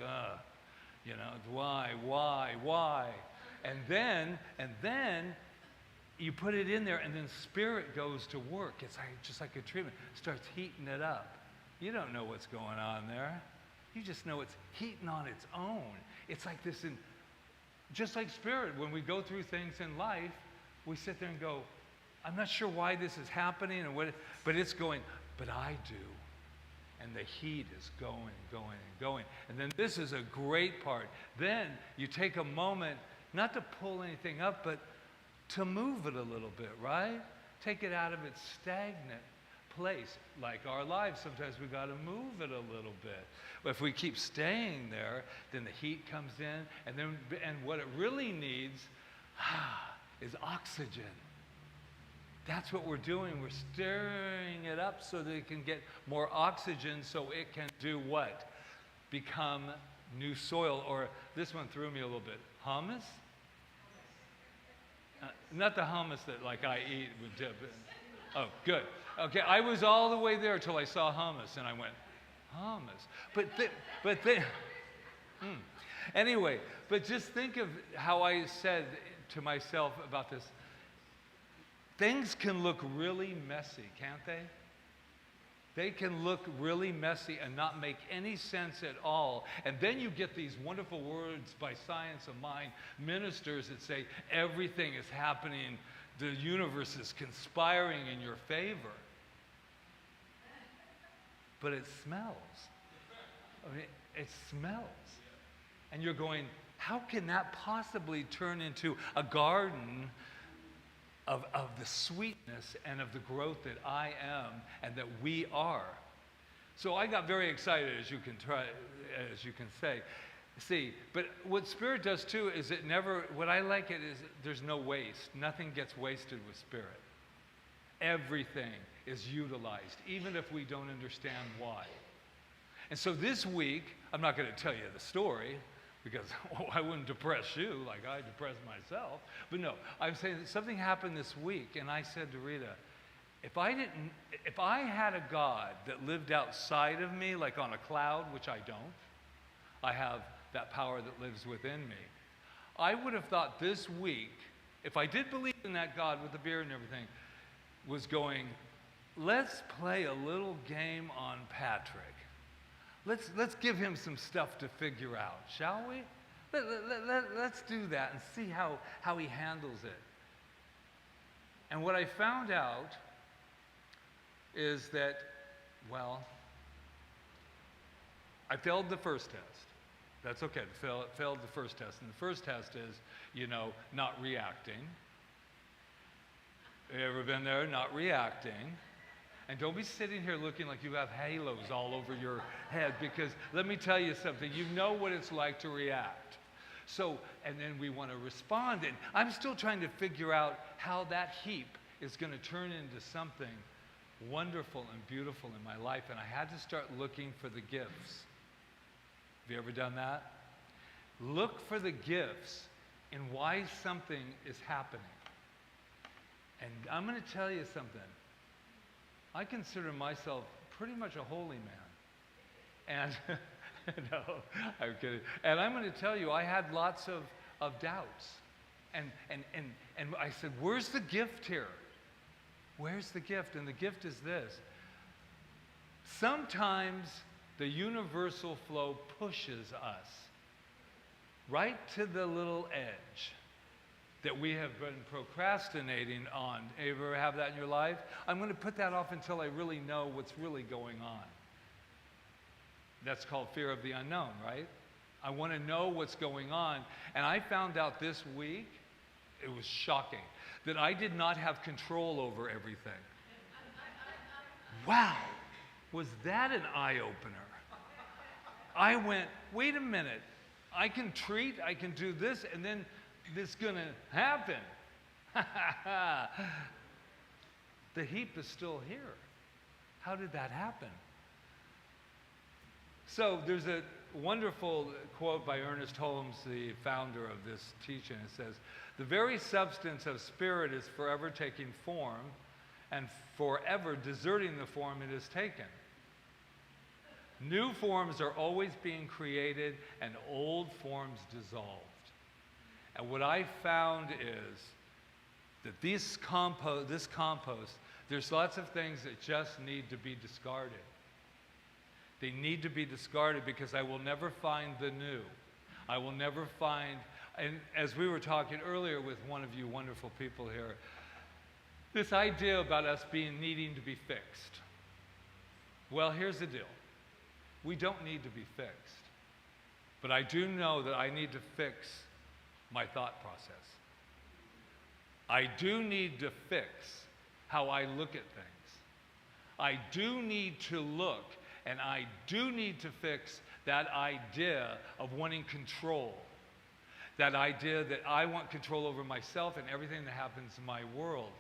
you know, why? And then you put it in there, and then spirit goes to work. It's like, just like a treatment. Starts heating it up. You don't know what's going on there. You just know it's heating on its own. It's like this, just like spirit, when we go through things in life, we sit there and go, I'm not sure why this is happening, but it's going, but I do. And the heat is going. And then this is a great part. Then you take a moment, not to pull anything up, but to move it a little bit, right? Take it out of its stagnant place. Like our lives, sometimes we got to move it a little bit. But if we keep staying there, then the heat comes in, and what it really needs is oxygen. That's what we're doing. We're stirring it up so that it can get more oxygen, so it can do what? Become new soil. Or this one threw me a little bit. Hummus? Not the hummus that like I eat with dip. Oh, good. Okay, I was all the way there until I saw hummus, and I went, hummus. Anyway, but just think of how I said to myself about this. Things can look really messy, can't they? They can look really messy and not make any sense at all. And then you get these wonderful words by Science of Mind ministers that say everything is happening, the universe is conspiring in your favor. But it smells. I mean, it smells. And you're going, how can that possibly turn into a garden of the sweetness and of the growth that I am and that we are? So I got very excited, as you can see. But what Spirit does too is what I like it is there's no waste. Nothing gets wasted with Spirit. Everything is utilized, even if we don't understand why. And so this week, I'm not going to tell you the story, because I wouldn't depress you like I depress myself. But no, I'm saying that something happened this week, and I said to Rita, if I had a God that lived outside of me, like on a cloud, which I don't, I have that power that lives within me, I would have thought this week, if I did believe in that God with the beard and everything, was going, let's play a little game on Patrick. Let's give him some stuff to figure out, shall we? Let's do that and see how he handles it. And what I found out is that, well, I failed the first test. That's okay, failed the first test. And the first test is, not reacting. You ever been there? Not reacting. And don't be sitting here looking like you have halos all over your head, because let me tell you something, you know what it's like to react. So, and then we want to respond. And I'm still trying to figure out how that heap is going to turn into something wonderful and beautiful in my life. And I had to start looking for the gifts. Have you ever done that? Look for the gifts in why something is happening. And I'm going to tell you something. I consider myself pretty much a holy man. And no, I'm kidding. And I'm going to tell you, I had lots of doubts. And I said, where's the gift here? Where's the gift? And the gift is this. Sometimes the universal flow pushes us right to the little edge that we have been procrastinating on. You ever have that in your life? I'm going to put that off until I really know what's really going on. That's called fear of the unknown, right? I want to know what's going on. And I found out this week, it was shocking, that I did not have control over everything. Wow, was that an eye-opener? I went, wait a minute, I can treat, I can do this, and then this is going to happen. The heap is still here. How did that happen? So there's a wonderful quote by Ernest Holmes, the founder of this teaching. It says, "The very substance of spirit is forever taking form, and forever deserting the form it has taken. New forms are always being created, and old forms dissolved." And what I found is that this compost, there's lots of things that just need to be discarded. They need to be discarded because I will never find the new. I will never find, and as we were talking earlier with one of you wonderful people here, this idea about us needing to be fixed. Well, here's the deal. We don't need to be fixed. But I do know that I need to fix my thought process. I do need to fix how I look at things. I do need to look, and I do need to fix that idea of wanting control. That idea that I want control over myself and everything that happens in my world.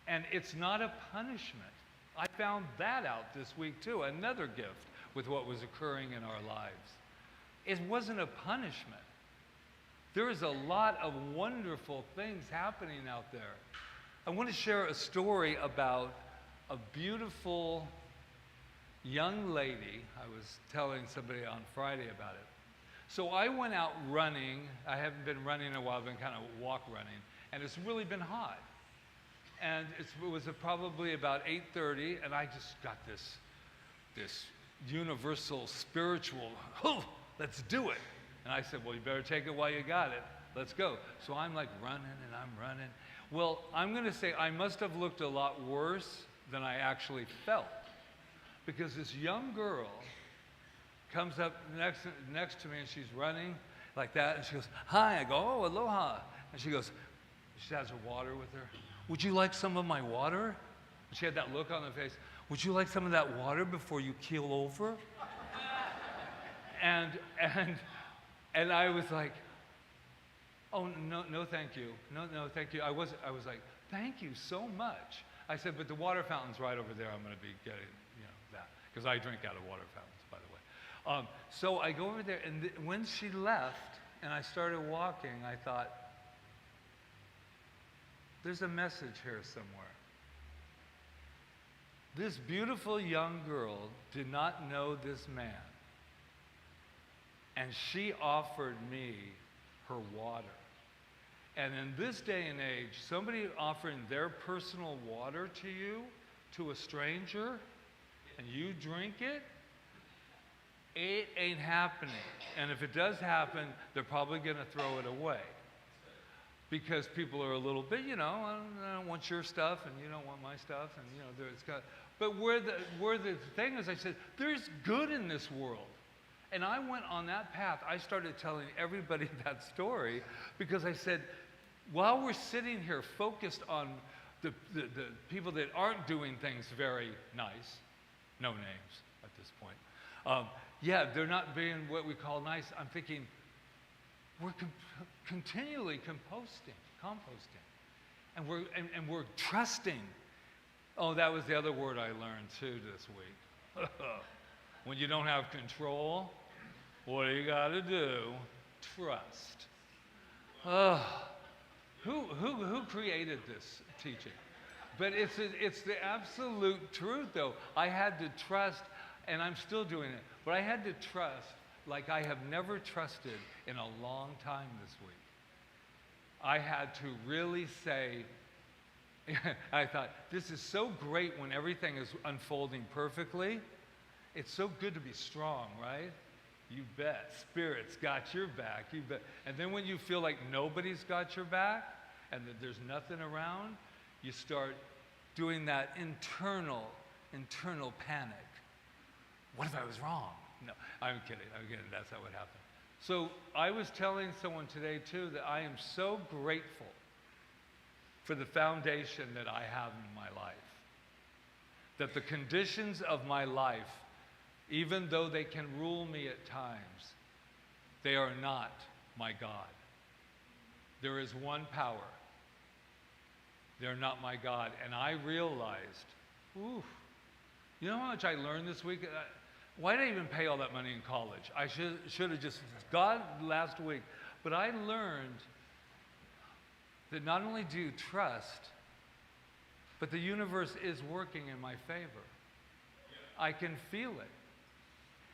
And it's not a punishment. I found that out this week too, another gift with what was occurring in our lives. It wasn't a punishment. There is a lot of wonderful things happening out there. I want to share a story about a beautiful young lady. I was telling somebody on Friday about it. So I went out running. I haven't been running in a while. I've been kind of walk running. And it's really been hot. And it was probably about 8:30, and I just got this universal spiritual, oh, let's do it. And I said, well, you better take it while you got it. Let's go. So I'm like running and I'm running. Well, I'm going to say I must have looked a lot worse than I actually felt. Because this young girl comes up next to me and she's running like that. And she goes, hi. I go, oh, aloha. And she goes, she has her water with her. Would you like some of my water? And she had that look on her face. Would you like some of that water before you keel over? And I was like, oh, no, thank you. No, thank you. I was like, thank you so much. I said, but the water fountain's right over there. I'm going to be getting, that. Because I drink out of water fountains, by the way. So I go over there, and when she left, and I started walking, I thought, there's a message here somewhere. This beautiful young girl did not know this man. And she offered me her water. And in this day and age, somebody offering their personal water to you, to a stranger, and you drink it, it ain't happening. And if it does happen, they're probably going to throw it away. Because people are a little bit, I don't want your stuff, and you don't want my stuff, and it's got. But where the thing is, I said, there's good in this world. And I went on that path. I started telling everybody that story because I said, while we're sitting here focused on the people that aren't doing things very nice, no names at this point, they're not being what we call nice. I'm thinking, we're continually composting, and we're trusting. Oh, that was the other word I learned too this week. When you don't have control, what do you got to do? Trust. Who created this teaching? But it's the absolute truth, though. I had to trust, and I'm still doing it, but I had to trust like I have never trusted in a long time this week. I had to really say, I thought, this is so great when everything is unfolding perfectly. It's so good to be strong, right? You bet. Spirit's got your back. You bet. And then when you feel like nobody's got your back and that there's nothing around, you start doing that internal panic. What if I was wrong? No, I'm kidding. That's not what happened. So I was telling someone today, too, that I am so grateful for the foundation that I have in my life. That the conditions of my life, even though they can rule me at times, they are not my God. There is one power. They're not my God. And I realized, you know how much I learned this week? Why did I even pay all that money in college? I should have just, God last week. But I learned that not only do you trust, but the universe is working in my favor. I can feel it.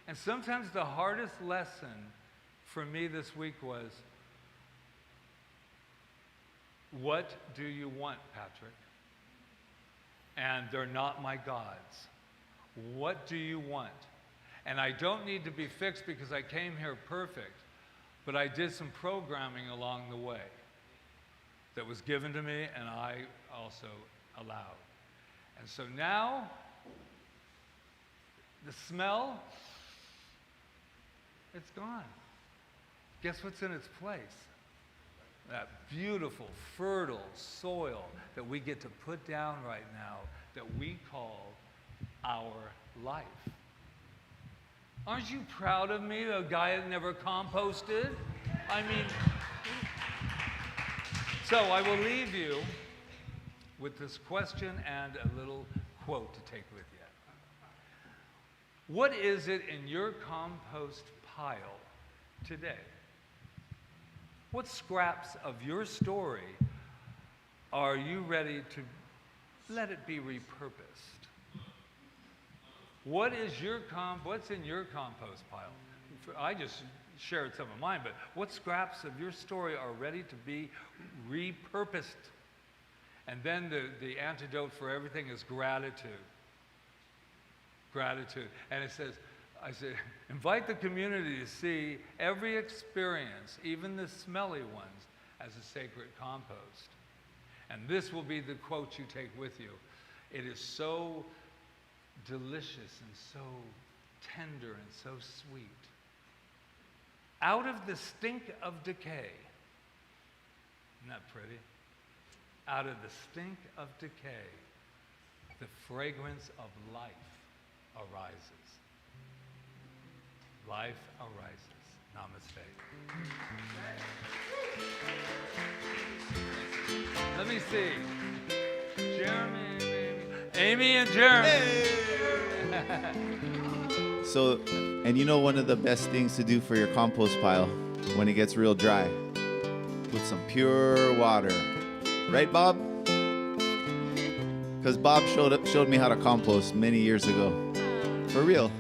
And sometimes the hardest lesson for me this week was, what do you want, Patrick? And they're not my gods. What do you want? And I don't need to be fixed because I came here perfect, but I did some programming along the way that was given to me and I also allowed. And so now, the smell, it's gone. Guess what's in its place? That beautiful, fertile soil that we get to put down right now that we call our life. Aren't you proud of me, the guy that never composted? I mean, so I will leave you with this question and a little quote to take with you. What is it in your compost pile today? What scraps of your story are you ready to let it be repurposed? What's in your compost pile? I just shared some of mine, but what scraps of your story are ready to be repurposed? And then the antidote for everything is gratitude. Gratitude. And it says, I say, invite the community to see every experience, even the smelly ones, as a sacred compost. And this will be the quote you take with you. It is so delicious and so tender and so sweet. Out of the stink of decay, isn't that pretty? Out of the stink of decay, the fragrance of life arises. Life arises. Namaste. Let me see. Jeremy, Aimee and Jeremy. Hey. So, and you know one of the best things to do for your compost pile when it gets real dry? Put some pure water. Right, Bob? Because Bob showed me how to compost many years ago. For real.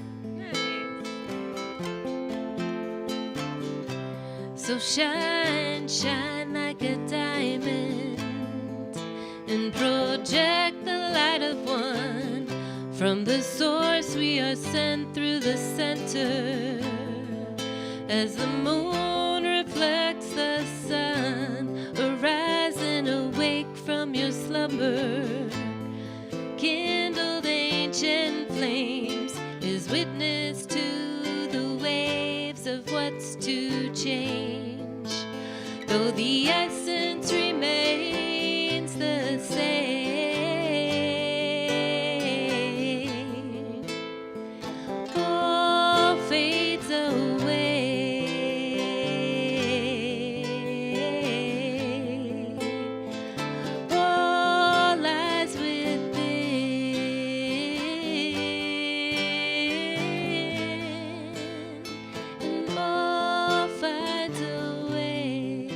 So shine, shine like a diamond, and project the light of one. From the source we are sent through the center. As the moon reflects the sun, arise and awake from your slumber. Kindled ancient flames is witness to the waves of what's to change. Though the essence remains the same, all fades away. All lies within, and all finds a way.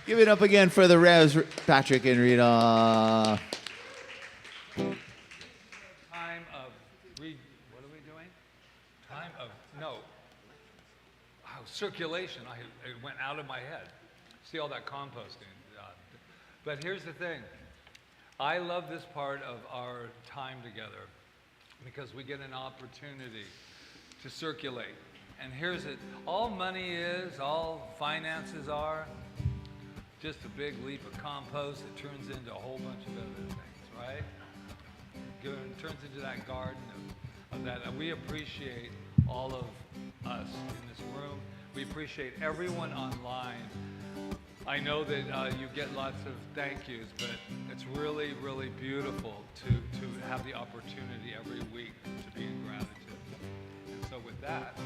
Give it up again for the Revs, Patrick and Rita. Time of what are we doing? Time of circulation. It went out of my head. See all that composting. But here's the thing. I love this part of our time together because we get an opportunity to circulate. And here's it. All money is, all finances are, just a big leap of compost that turns into a whole bunch of other things, right? It turns into that garden of that. And we appreciate all of us in this room. We appreciate everyone online. I know that you get lots of thank yous, but it's really, really beautiful to have the opportunity every week to be in gratitude. And so with that,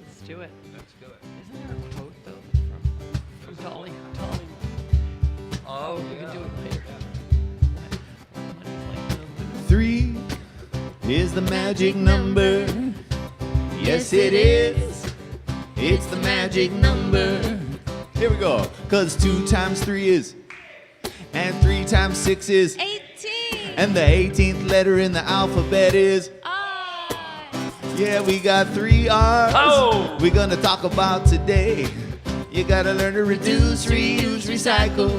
Let's do it. let's do it. Isn't there a quote though from Dolly? Oh, We can do it later. Money's like the moon. 3 is the magic number. Yes, it is. It's the magic number. Here we go. Cause 2 times 3 is, and 3 times 6 is, 18. and the 18th letter in the alphabet is. Yeah, we got 3 R's. Oh! We're gonna talk about today. You gotta learn to reduce, reuse, recycle.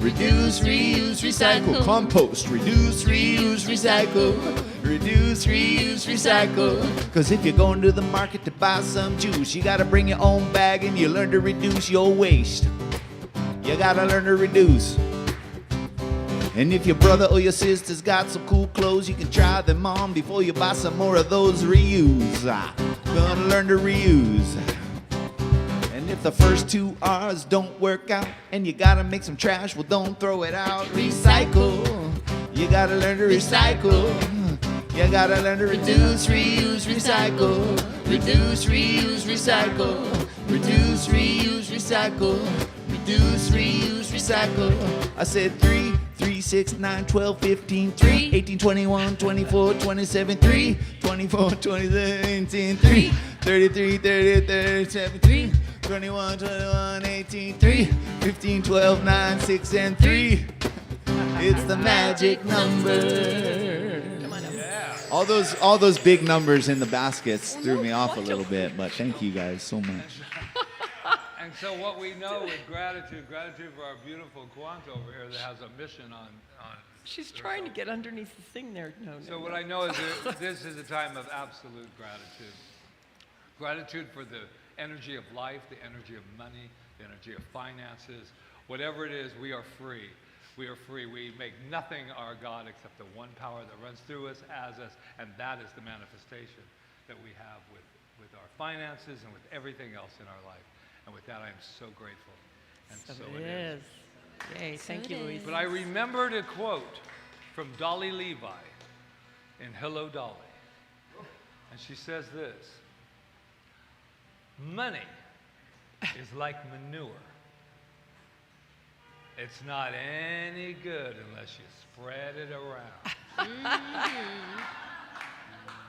Reduce, reuse, recycle. Compost. Reduce, reuse, recycle. Reduce, reuse, recycle. Cause if you're going to the market to buy some juice, you gotta bring your own bag and you learn to reduce your waste. You gotta learn to reduce. And if your brother or your sister's got some cool clothes, you can try them on before you buy some more of those reuse. Gonna learn to reuse. And if the first 2 R's don't work out and you gotta make some trash, well, don't throw it out. Recycle. You gotta learn to recycle. You gotta learn to reduce, reuse, recycle. Reduce, reuse, recycle. Reduce, reuse, recycle. Reduce, reuse, recycle. I said 3, 3, 6, 9, 12, 15, 3, 18, 21, 24, 27, 3, 24, 27, 18, 3, 33, 30, 37, 3, 21, 21, 18, 3, 15, 12, 9, 6, and 3. It's the magic number. All those big numbers in the baskets threw me off a little bit, but thank you guys so much. And so what we know with gratitude for our beautiful Kwanzaa over here that has a mission on She's trying to get underneath the thing there. No. So what I know is that this is a time of absolute gratitude. Gratitude for the energy of life, the energy of money, the energy of finances. Whatever it is, we are free. We are free. We make nothing our God except the one power that runs through us, as us, and that is the manifestation that we have with our finances and with everything else in our life. And with that, I am so grateful. And so it is. Yay, thank you, Louise. But I remembered a quote from Dolly Levi in Hello, Dolly. And she says this: money is like manure. It's not any good unless you spread it around.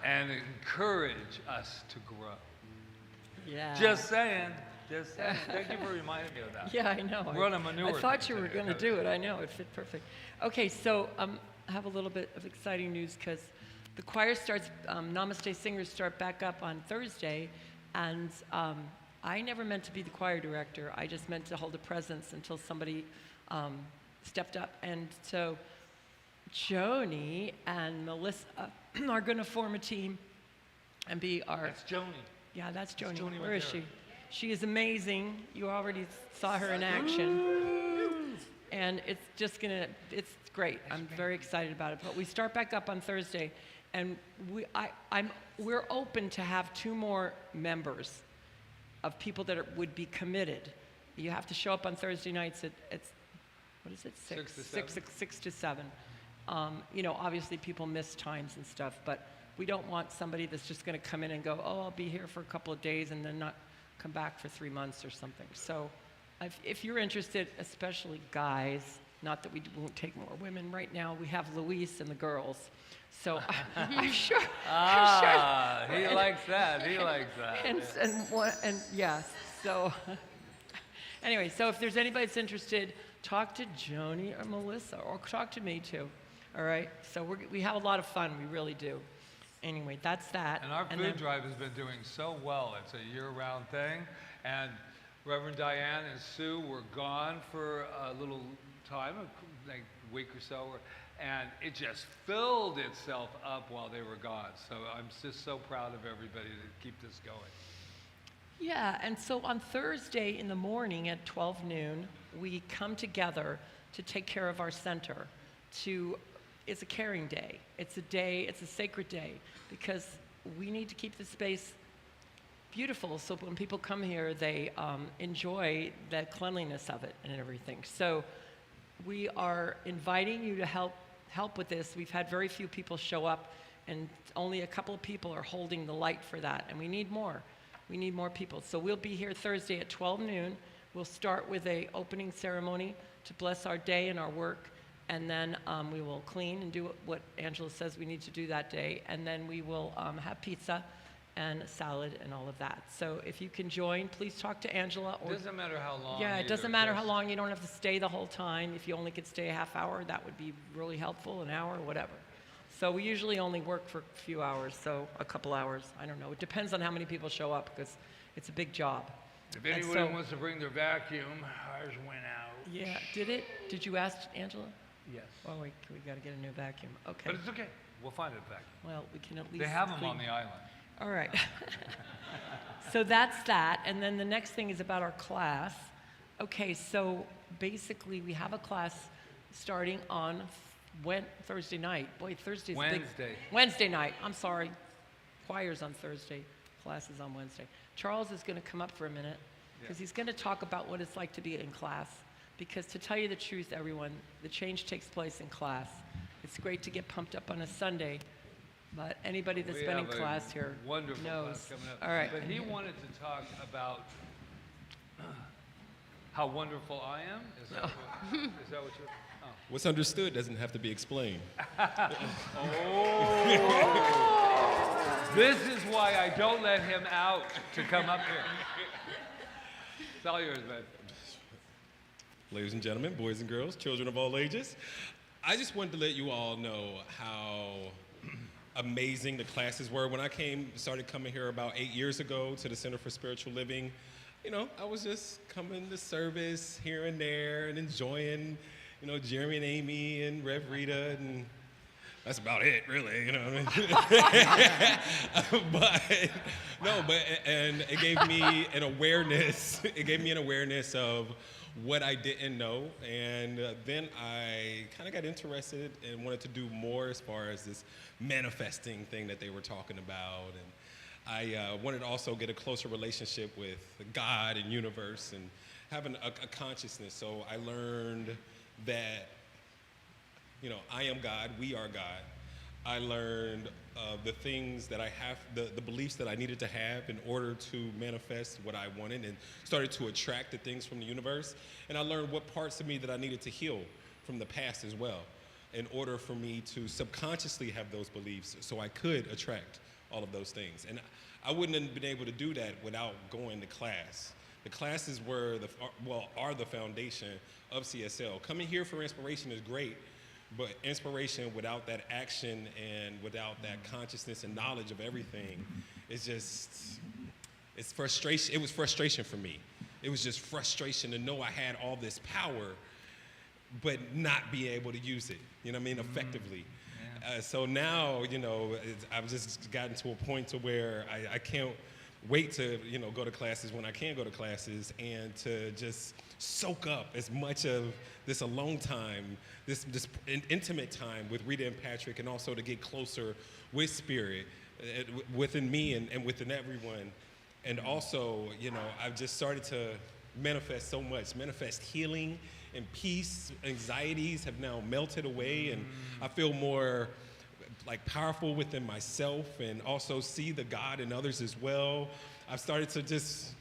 and encourage us to grow. Yeah. Just saying. Just saying. Thank you for reminding me of that. Yeah, I know. We're on a manure I thought you thing were today. going to do it. I know. It fit perfect. Okay, so I have a little bit of exciting news because the choir starts, Namaste Singers start back up on Thursday, and I never meant to be the choir director. I just meant to hold a presence until somebody stepped up. And so Joni and Melissa are going to form a team and be our... That's Joni. Yeah, that's Joni. Joni Where right is there. she? She is amazing. You already saw her in action. And it's just it's great. I'm very excited about it. But we start back up on Thursday, and we're open to have 2 more members of people that would be committed. You have to show up on Thursday nights at what is it? 6 to 7. You know, obviously people miss times and stuff, but we don't want somebody that's just going to come in and go, oh, I'll be here for a couple of days and then not come back for 3 months or something. So if you're interested, especially guys, not that we won't take more women. Right now we have Luis and the girls. So I'm sure. He likes that. He likes that. And yes. So anyway, so if there's anybody that's interested, talk to Joni or Melissa, or talk to me too. All right. So we have a lot of fun. We really do. Anyway, that's that. And our food drive has been doing so well. It's a year-round thing. And Reverend Diane and Sue were gone for a little time, like a week or so, and it just filled itself up while they were gone. So I'm just so proud of everybody to keep this going. Yeah, and so on Thursday in the morning at 12 noon, we come together to take care of our center. It's a caring day. It's a sacred day, because we need to keep the space beautiful so when people come here, they enjoy the cleanliness of it and everything. So we are inviting you to help with this. We've had very few people show up, and only a couple of people are holding the light for that, and we need more. We need more people. So we'll be here Thursday at 12 noon. We'll start with an opening ceremony to bless our day and our work, and then we will clean and do what Angela says we need to do that day, and then we will have pizza and salad and all of that. So if you can join, please talk to Angela. It doesn't matter how long. Yeah, it doesn't matter how long. You don't have to stay the whole time. If you only could stay a half hour, that would be really helpful, an hour, whatever. So we usually only work for a few hours, so a couple hours. I don't know. It depends on how many people show up, because it's a big job. If anyone wants to bring their vacuum, ours went out. Yeah, did it? Did you ask Angela? Yes. Oh, wait, we got to get a new vacuum. Okay. But it's okay. We'll find a vacuum. Well, we can at least They have them clean. on the island. All right. So that's that. And then the next thing is about our class. Okay, so basically we have a class starting on Thursday night. Boy, Thursday's Wednesday. Wednesday night. I'm sorry. Choir's on Thursday. Class is on Wednesday. Charles is going to come up for a minute because he's going to talk about what it's like to be in class. Because to tell you the truth, everyone, the change takes place in class. It's great to get pumped up on a Sunday, but anybody that's been in class here wonderful knows. Class coming up. All right. But he wanted to talk about how wonderful I am. Is that what you're? Oh. What's understood doesn't have to be explained. This is why I don't let him out to come up here. It's all yours, man. Ladies and gentlemen, boys and girls, children of all ages, I just wanted to let you all know how amazing the classes were. When I started coming here about 8 years ago to the Center for Spiritual Living, you know, I was just coming to service here and there and enjoying, you know, Jeremy and Aimee and Rev Rita, and that's about it, really, you know what I mean? And it gave me an awareness. It gave me an awareness of what I didn't know, and then I kind of got interested and wanted to do more as far as this manifesting thing that they were talking about, and I wanted to also get a closer relationship with God and universe and having a consciousness. So I learned that, you know, I am God, we are God. I learned the things that I have, the beliefs that I needed to have in order to manifest what I wanted, and started to attract the things from the universe. And I learned what parts of me that I needed to heal from the past as well, in order for me to subconsciously have those beliefs so I could attract all of those things. And I wouldn't have been able to do that without going to class. The classes are the foundation of CSL. Coming here for inspiration is great, but inspiration without that action and without that consciousness and knowledge of everything, it's frustration. It was frustration for me. It was just frustration to know I had all this power, but not be able to use it, you know what I mean, effectively. So now, I've just gotten to a point to where I can't wait to, go to classes when I can go to classes, and to just soak up as much of this alone time, this intimate time with Rita and Patrick, and also to get closer with Spirit within me and within everyone. And also, I've just started to manifest so much, manifest healing and peace. Anxieties have now melted away, and I feel more like powerful within myself, and also see the God in others as well. I've started to just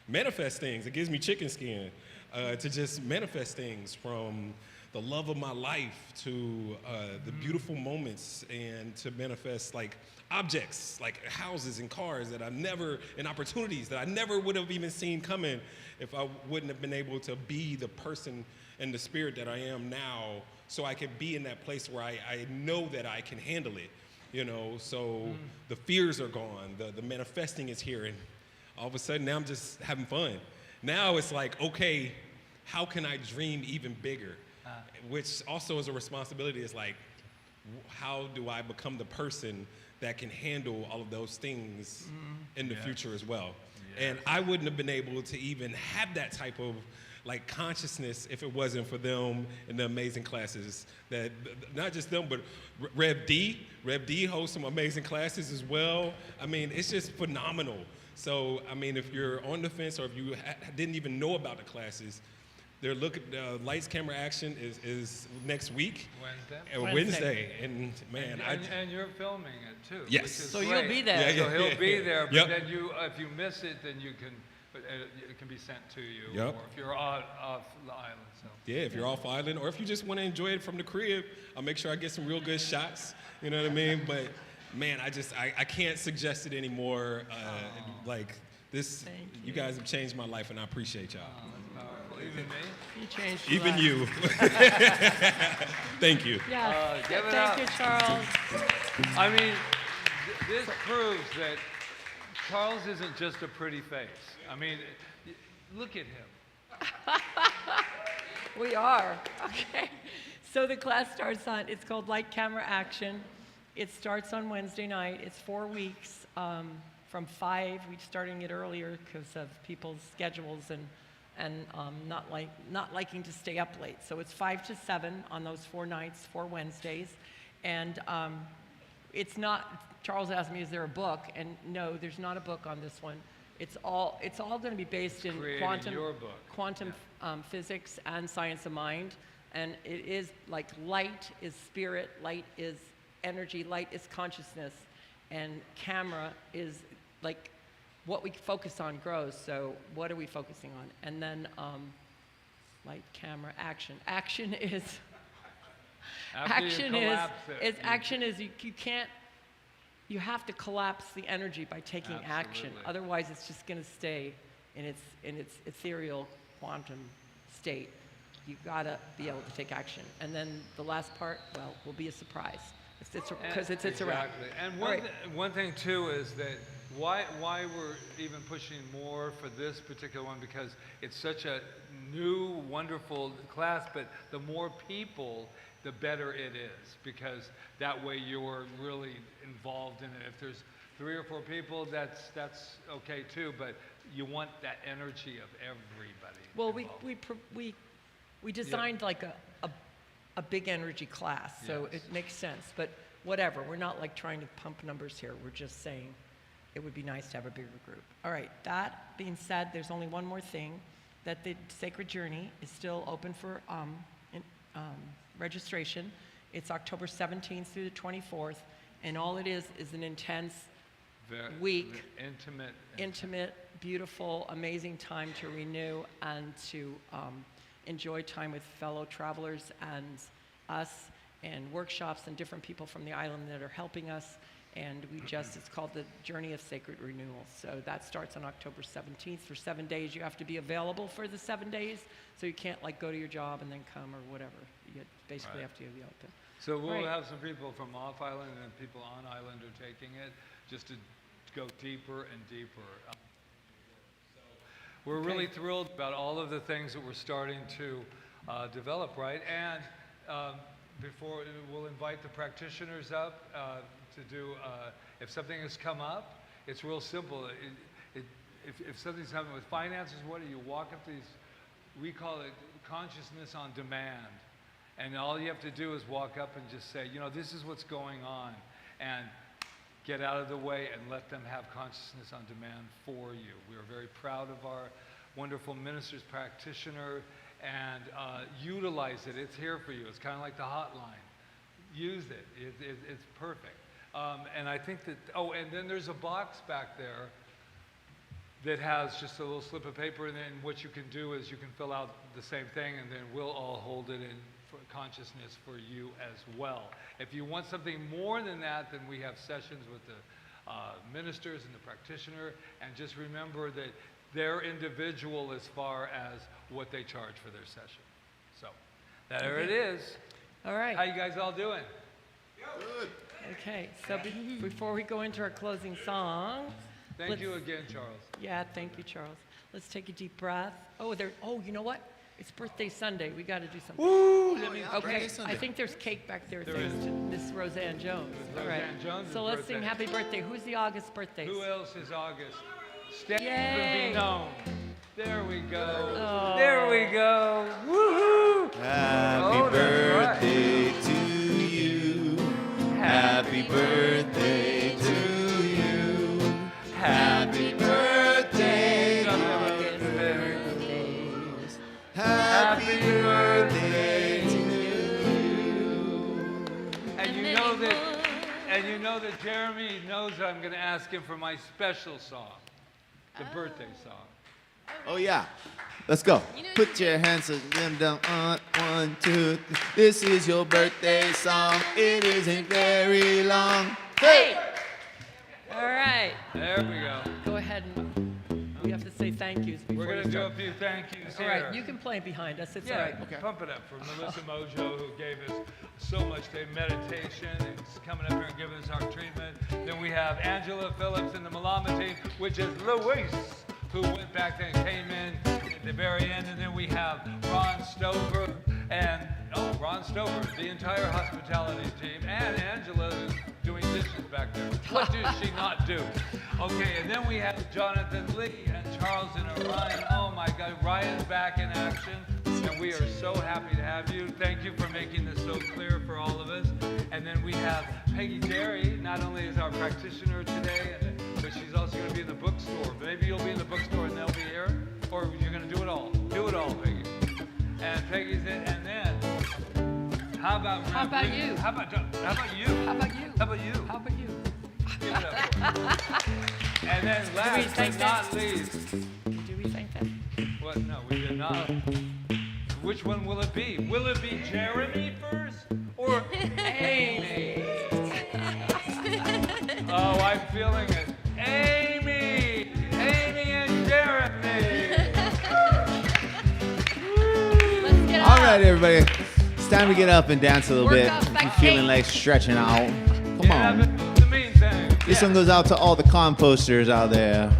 manifest things. It gives me chicken skin to just manifest things, from the love of my life to the beautiful moments, and to manifest like objects, like houses and cars and opportunities that I never would have even seen coming if I wouldn't have been able to be the person and the spirit that I am now, so I could be in that place where I know that I can handle it, so the fears are gone, the manifesting is here, and all of a sudden now I'm just having fun. Now it's like, okay, how can I dream even bigger? Which also is a responsibility. It's like, how do I become the person that can handle all of those things in the future as well? Yes. And I wouldn't have been able to even have that type of like consciousness if it wasn't for them and the amazing classes that, not just them, but Rev D hosts some amazing classes as well. I mean, it's just phenomenal. So, I mean, if you're on the fence, or if you didn't even know about the classes, they're Lights, Camera, Action is next week. Wednesday. And man, and you're filming it too. Yes. So great. You'll be there. So he'll be there, but Yep. then if you miss it, then it can be sent to you. Yep. Or if you're off the island. So. Yeah, if you're off island, or if you just want to enjoy it from the crib, I'll make sure I get some real good shots. You know what I mean? But man, I can't suggest it anymore. Like this, you guys have changed my life, and I appreciate y'all. Even me? You changed Even life. you. Thank you. Yeah. Give it Thank up. you, Charles. I mean, this proves that Charles isn't just a pretty face. I mean, look at him. We are. Okay. So the class starts it's called Light, Camera, Action. It starts on Wednesday night. It's 4 weeks from 5. We're starting it earlier because of people's schedules and not liking to stay up late. So it's 5 to 7 on those 4 nights, 4 Wednesdays. And it's not, Charles asked me, is there a book? And no, there's not a book on this one. It's all going to be based in quantum physics and science of mind. And it is like light is spirit, light is energy, light is consciousness, and camera is like what we focus on grows. So what are we focusing on? And then light, camera, action. Action is you have to collapse the energy by taking action. Otherwise, it's just going to stay in its ethereal quantum state. You've got to be able to take action. And then the last part, well, will be a surprise. Because it's around. And one thing, too, is that why we're even pushing more for this particular one, because it's such a new, wonderful class, but the more people, the better it is, because that way you're really involved in it. If there's 3 or 4 people, that's okay too, but you want that energy of everybody. Well, we designed like a big energy class, so it makes sense. But whatever, we're not like trying to pump numbers here. We're just saying it would be nice to have a bigger group. All right, that being said, there's only one more thing, that the Sacred Journey is still open for registration. It's October 17th through the 24th, and all it is an intense week, intimate, beautiful, amazing time to renew and to enjoy time with fellow travelers and us, and workshops and different people from the island that are helping us. And it's called the Journey of Sacred Renewal. So that starts on October 17th. For 7 days, you have to be available for the 7 days. So you can't like go to your job and then come or whatever. You basically have to be able to. So we'll Right. have some people from off island and people on island are taking it just to go deeper and deeper. We're really thrilled about all of the things that we're starting to develop, right? And before, we'll invite the practitioners up to do, if something has come up, it's real simple. If something's happening with finances, what do you walk up to these, we call it consciousness on demand. And all you have to do is walk up and just say, you know, this is what's going on. And get out of the way and let them have consciousness on demand for you. We are very proud of our wonderful ministers practitioner, and utilize it. It's here for you. It's kind of like the hotline. Use it. It's perfect. And I think that, oh, and then there's a box back there that has just a little slip of paper, and then what you can do is you can fill out the same thing, and then we'll all hold it in for consciousness for you as well. If you want something more than that, then we have sessions with the ministers and the practitioner, and just remember that they're individual as far as what they charge for their session. So, there it is. All right. How you guys all doing? Good. Okay, so before we go into our closing song. Thank you again, Charles. Yeah, thank you, Charles. Let's take a deep breath. Oh, you know what? It's birthday Sunday. We got to do something. Woo! Okay, I think there's cake back there thanks to Miss Roseanne Jones. All right. Roseanne Jones' So let's sing birthday. happy birthday. Who's the August birthdays? Who else is August? Stand Yay! and be known. There we go. Oh. There we go. Woohoo! Happy Oh, that's birthday to you. Happy birthday to you. Happy birthday, August birthdays. Happy birthday to you. And you know that Jeremy knows that I'm going to ask him for my special song, the birthday song. Oh yeah, let's go. Put your hands on them down on 1, 2, 3. This is your birthday song. It isn't very long. Hey! All right. There we go. Go ahead and we have to say thank yous before We're going you to do start. a few thank yous All here. right, you can play behind us. It's Yeah, all right. pump it up for Melissa Mojo, who gave us so much meditation and coming up here and giving us our treatment. Then we have Angela Phillips in the Malama team, which is Luis, who went back and came in at the very end. And then we have Ron Stover and, the entire hospitality team, and Angela who's doing dishes back there. What does she not do? Okay, and then we have Jonathan Lee and Charles and Orion. Oh my God, Ryan's back in action. And we are so happy to have you. Thank you for making this so clear for all of us. And then we have Peggy Derry, not only is our practitioner today, but she's also going to be in the bookstore. Maybe you'll be in the bookstore and they'll be here, or you're going to do it all. Do it all, Peggy. And Peggy's in, and then, how about you? How about you? How about you? How about you? How about you? How about you? Give it up for her. And then last but not least, Do we thank them? what? No, we did not. Which one will it be? Will it be Jeremy first or Aimee? Oh, I'm feeling it. Aimee and Jeremy. Let's get All up. right, everybody. It's time to get up and dance a little Work bit. off If that you're feeling cake. like stretching out, come Yeah, on. but the main thing. This one goes out to all the composters out there.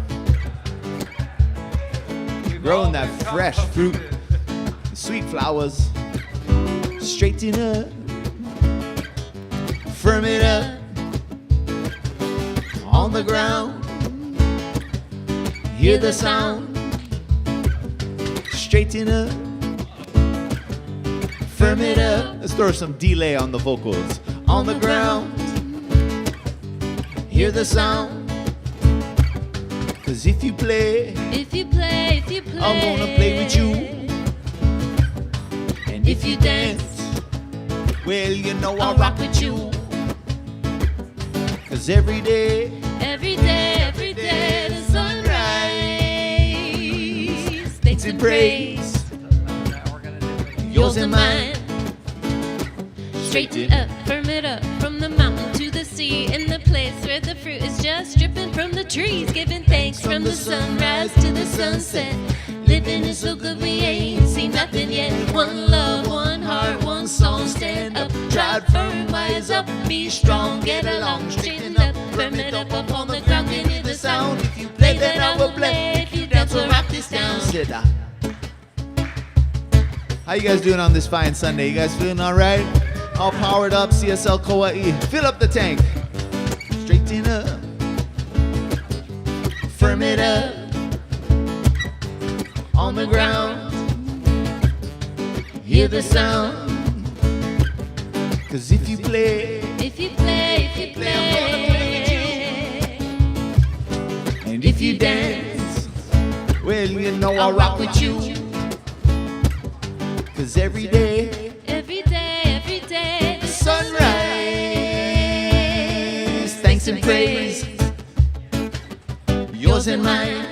Growing that fresh fruit. Sweet flowers. Straighten up. Firm it up. On the ground. Hear the sound. Straighten up. Firm it up. Let's throw some delay on the vocals. On the ground. Hear the sound. 'Cause if you play, I'm gonna play with you. And if you dance, well, you know I'll rock with you. 'Cause every day, the sunrise, thanks and praise, yours and mine. Straighten up, firm it up, from the mountain to the sea, in the place where the fruit is just dripping from the trees, giving thanks from the sunrise to the sunset. Living is so good we ain't seen nothing yet. One love, one heart, one song. Stand up, drive firm, rise up, be strong, get along, straighten up, firm it up on the ground. Can hear the sound. If you play, then I will play. If you dance, we'll rock this town. Sit down. How you guys doing on this fine Sunday? You guys feeling all right? All powered up, CSL Kaua'i. Fill up the tank. Straighten up. Firm it up. On the ground. Hear the sound. 'Cause if you play, I'm gonna play with you. And if you dance, well, you know I'll rock with you. 'Cause every day, the sunrise, thanks and praise, yours and mine.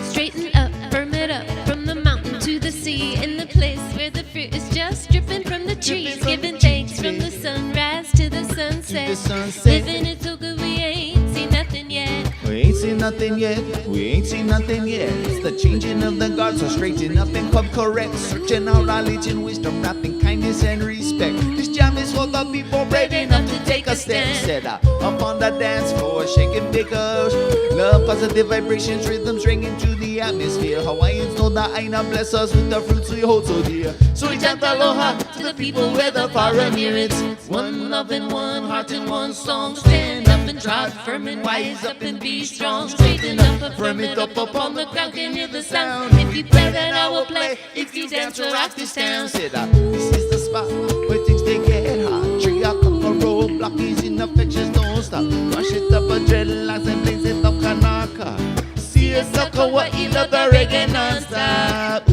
Straighten up, firm it up, from the mountain to the sea, in the place where the fruit is just dripping from the trees, giving thanks from the sunrise to the sunset. Living it so good we ain't seen nothing yet. We ain't seen nothing yet, we ain't seen nothing yet. It's the changing of the guard, so straighten up and come correct. Searching out knowledge and wisdom, wrapped in kindness and respect. This jam is for the people brave enough to take a stand. Set up on the dance floor, shaking bigger. Love, positive vibrations, rhythms ringing through the atmosphere. Hawaiians know that Aina bless us with the fruits we hold so dear. So we chant aloha to the people whether far or near. It's one love and one heart and one song. Stand up and drive firm and rise up and be strong. Straighten up and firm it up on the ground. Can hear the sound. If you play, then I will play. If you dance, we'll rock this town. Sit up. This is the spot where things they get hot. Tree up a roadblock, easy enough, just don't stop. Rush it up a dreadlocks and blaze it up Kanaka. CSL Kaua'i, love the reggae non-stop.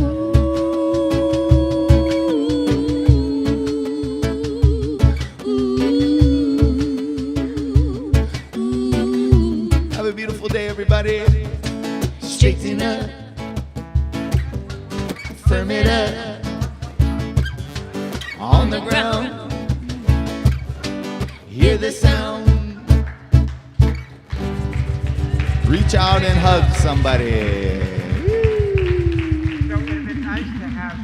Have a beautiful day, everybody. Straighten up, firm it up, on the ground. Hear the sound. Reach out and hug somebody. So is it nice to have